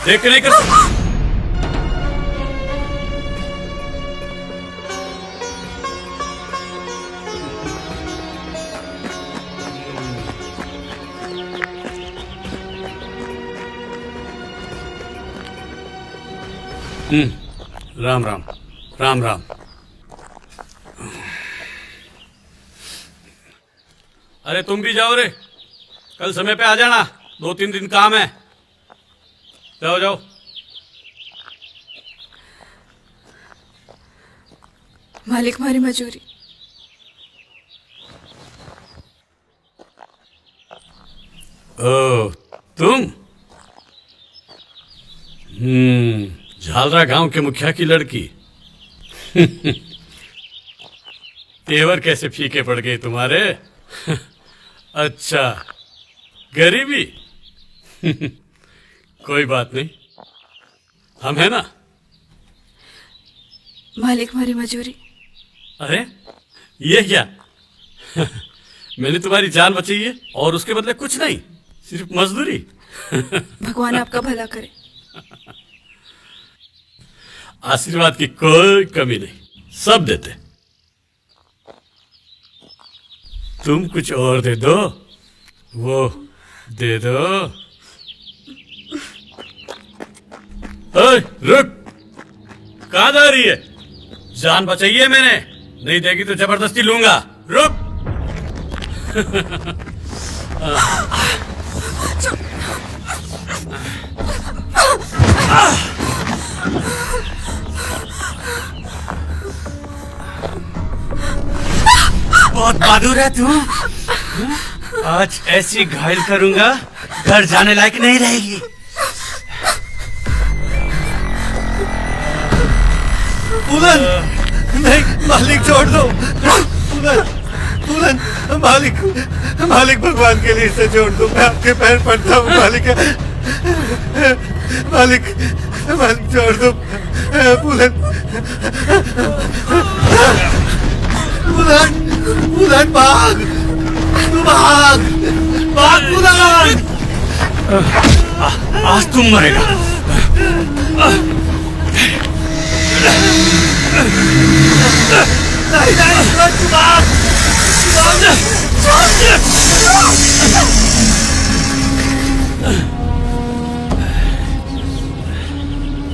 Speaker 7: देख नहीं कर। राम राम राम राम। अरे तुम भी जाओ रे, कल समय पे आ जाना, 2-3 दिन काम है। जाओ जाओ।
Speaker 8: मालिक मारी मजूरी।
Speaker 7: ओ तुम? झालरा गांव के मुखिया की लड़की। तेवर कैसे फीके पड़ गए तुम्हारे। अच्छा, गरीबी। कोई बात नहीं, हम है ना।
Speaker 8: मालिक मारी मजूरी।
Speaker 7: अरे ये क्या? मैंने तुम्हारी जान बचाई है और उसके बदले कुछ नहीं, सिर्फ मजदूरी।
Speaker 8: भगवान आपका भला करे।
Speaker 7: आशीर्वाद की कोई कमी नहीं, सब देते। तुम कुछ और दे दो वो दे दो। ओए, रुक, कहाँ जा रही है? जान बचाइए मैंने, नहीं देगी तो जबरदस्ती लूंगा। रुक। बहुत बहादुर है तू। आज ऐसी घायल करूंगा, घर जाने लायक नहीं रहेगी।
Speaker 4: फूलन, नहीं मालिक छोड़ दो। फूलन, फूलन, मालिक, मालिक भगवान के लिए इसे छोड़ दो। मैं आपके पैर पड़ता हूँ मालिक, मालिक, मालिक छोड़ दो। फूलन, फूलन, फूलन भाग, तू भाग, भाग फूलन।
Speaker 7: आज तुम मरेगा।
Speaker 4: नहीं नहीं तू भाग,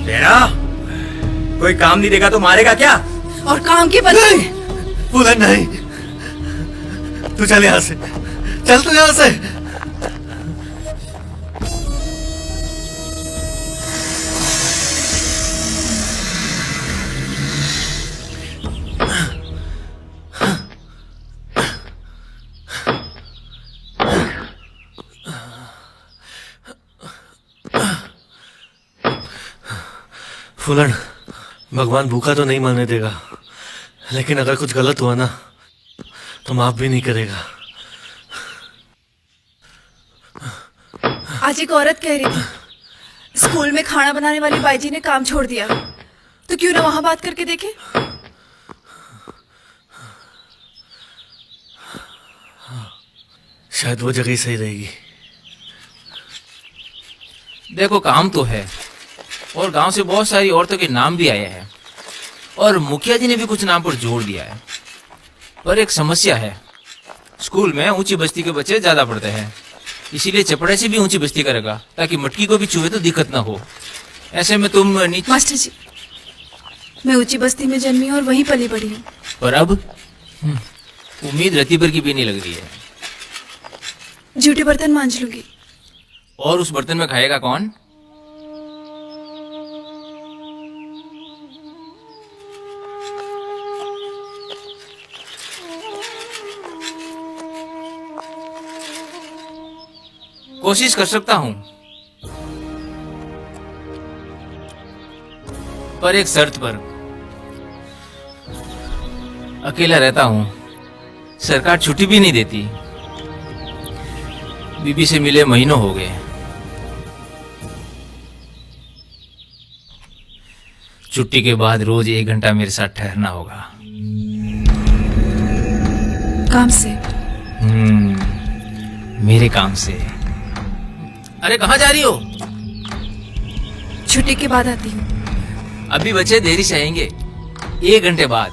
Speaker 5: तेरा कोई काम नहीं देगा तो मारेगा क्या?
Speaker 8: और काम की बदले
Speaker 4: फूलन नहीं, तू चल यहाँ से, चल तू यहाँ से। फूलन, भगवान भूखा तो नहीं मरने देगा, लेकिन अगर कुछ गलत हुआ ना तो माफ भी नहीं करेगा।
Speaker 8: आज एक औरत कह रही थी स्कूल में खाना बनाने वाली बाईजी ने काम छोड़ दिया, तो क्यों ना वहां बात करके देखे।
Speaker 4: शायद वो जगह ही सही रहेगी।
Speaker 5: देखो काम तो है, और गांव से बहुत सारी औरतों के नाम भी आए हैं, और मुखिया जी ने भी कुछ नाम पर जोड़ दिया है। पर एक समस्या है, स्कूल में ऊंची बस्ती के बच्चे ज्यादा पढ़ते हैं, इसीलिए चपड़े भी ऊंची बस्ती करेगा ताकि मटकी को भी छुए तो दिक्कत ना हो। ऐसे में तुम नीचे।
Speaker 8: मास्टर जी, मैं ऊंची बस्ती में जन्मी और वहीं पली बड़ी हूँ।
Speaker 5: पर अब उम्मीद रति पर की भी नहीं लग रही है।
Speaker 8: झूठे बर्तन मांज लूंगी।
Speaker 5: और उस बर्तन में खाएगा कौन? कोशिश कर सकता हूं, पर एक शर्त पर। अकेला रहता हूं, सरकार छुट्टी भी नहीं देती। बीबी से मिले महीनों हो गए। छुट्टी के बाद रोज 1 घंटा मेरे साथ ठहरना होगा।
Speaker 8: काम से?
Speaker 5: मेरे काम से। अरे कहाँ जा रही हो?
Speaker 8: छुट्टी के बाद आती हूँ।
Speaker 5: अभी बच्चे देरी से आएंगे, 1 घंटे बाद।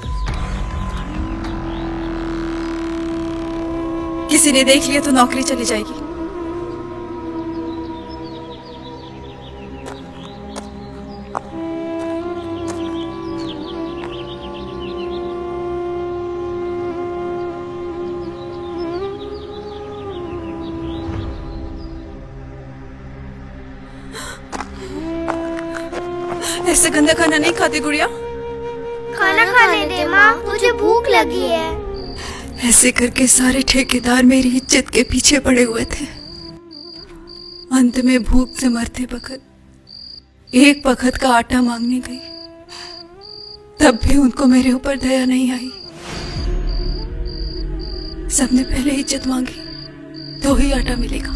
Speaker 8: किसी ने देख लिया तो नौकरी चली जाएगी। ऐसे गंदा खाना नहीं खाती गुड़िया।
Speaker 1: खाना खाने दे माँ, मुझे भूख लगी है।
Speaker 8: ऐसे करके सारे ठेकेदार मेरी इज्जत के पीछे पड़े हुए थे। अंत में भूख से मरते वक्त 1 पखत का आटा मांगने गई, तब भी उनको मेरे ऊपर दया नहीं आई। सबने पहले इज्जत मांगी तो ही आटा मिलेगा।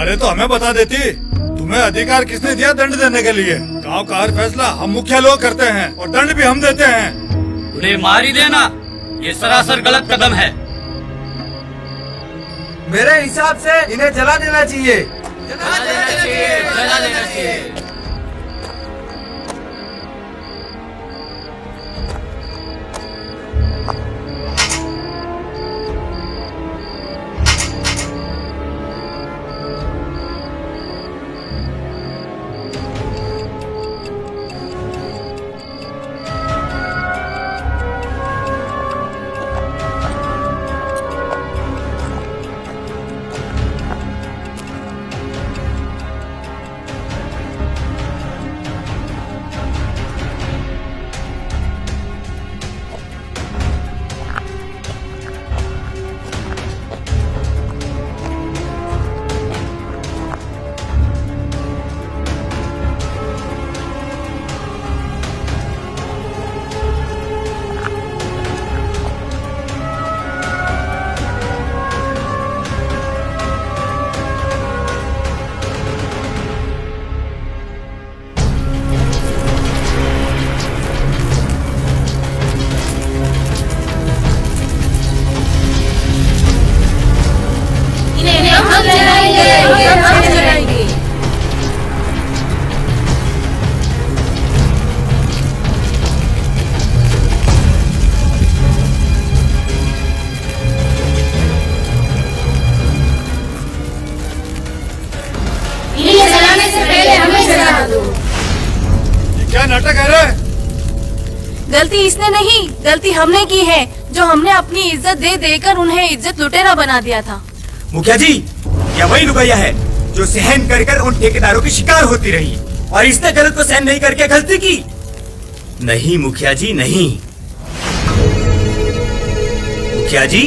Speaker 17: अरे तो हमें बता देती, तुम्हें अधिकार किसने दिया दंड देने के लिए? गांव का हर फैसला हम मुखिया लोग करते हैं और दंड भी हम देते हैं।
Speaker 7: उन्हें मार ही देना, ये सरासर गलत कदम है।
Speaker 12: मेरे हिसाब से इन्हें जला देना चाहिए।
Speaker 5: जला देना चाहिए, जला देना चाहिए।
Speaker 18: बना दो।
Speaker 17: ये क्या नाटक है रे?
Speaker 18: गलती इसने नहीं, गलती हमने की है, जो हमने अपनी इज्जत दे देकर उन्हें इज्जत लुटेरा बना दिया था।
Speaker 5: मुखिया जी, क्या वही लुगाइया है जो सहन कर कर उन ठेकेदारों की शिकार होती रही और इसने गलत को सहन नहीं करके गलती की? नहीं मुखिया जी नहीं। मुखिया जी,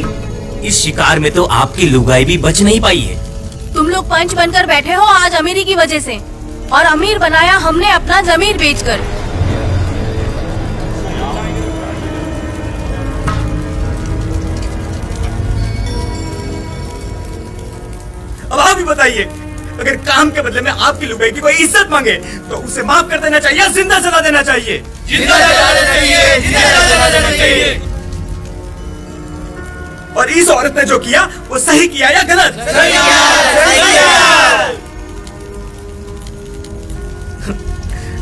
Speaker 5: इस शिकार में तो आपकी लुगाई भी बच नहीं पाई है।
Speaker 18: तुम लोग पंच बनकर बैठे हो आज अमीरी की वजह से, और अमीर बनाया हमने अपना जमीर बेचकर।
Speaker 5: अब आप ही बताइए, अगर काम के बदले में आपकी लुगाई की कोई इज्जत मांगे तो उसे माफ कर देना चाहिए या जिंदा सजा देना चाहिए?
Speaker 4: जिंदा सजा देना चाहिए, जिंदा सजा देना चाहिए।
Speaker 5: और इस औरत ने जो किया वो सही किया या गलत?
Speaker 4: सही किया, सही किया।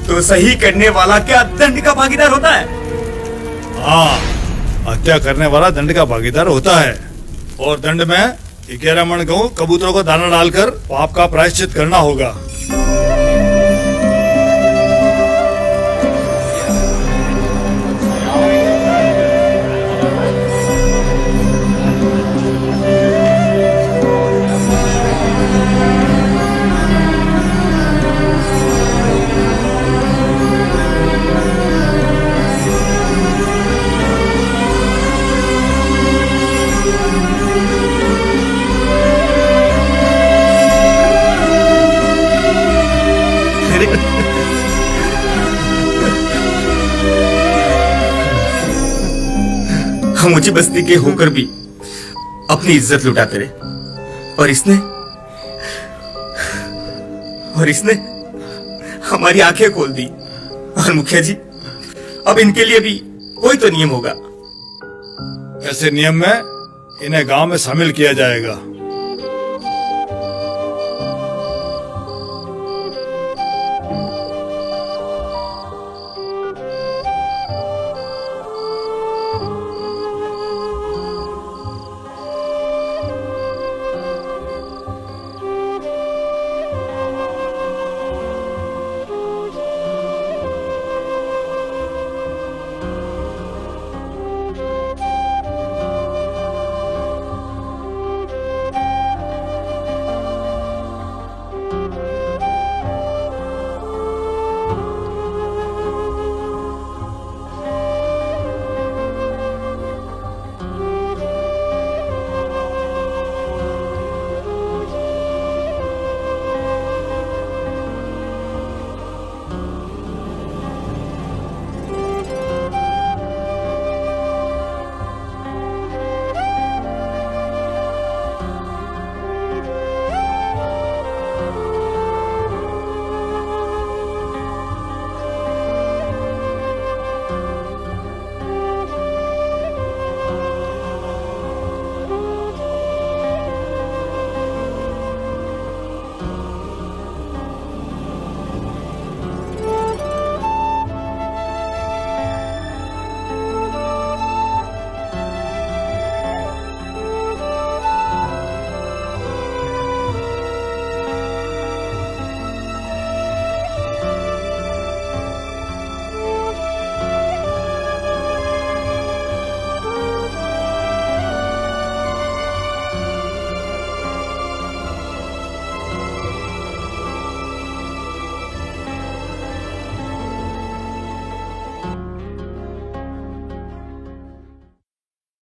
Speaker 5: तो सही करने वाला क्या दंड का भागीदार होता है?
Speaker 17: हाँ, हत्या करने वाला दंड का भागीदार होता है, और दंड में 11 मन गेहूं कबूतरों को दाना डालकर पाप का प्रायश्चित करना होगा।
Speaker 5: हम ऊंची बस्ती के होकर भी अपनी इज्जत लुटाते रहे, और इसने हमारी आंखें खोल दी। और मुखिया जी, अब इनके लिए भी कोई तो नियम होगा।
Speaker 17: ऐसे नियम में इन्हें गांव में शामिल किया जाएगा।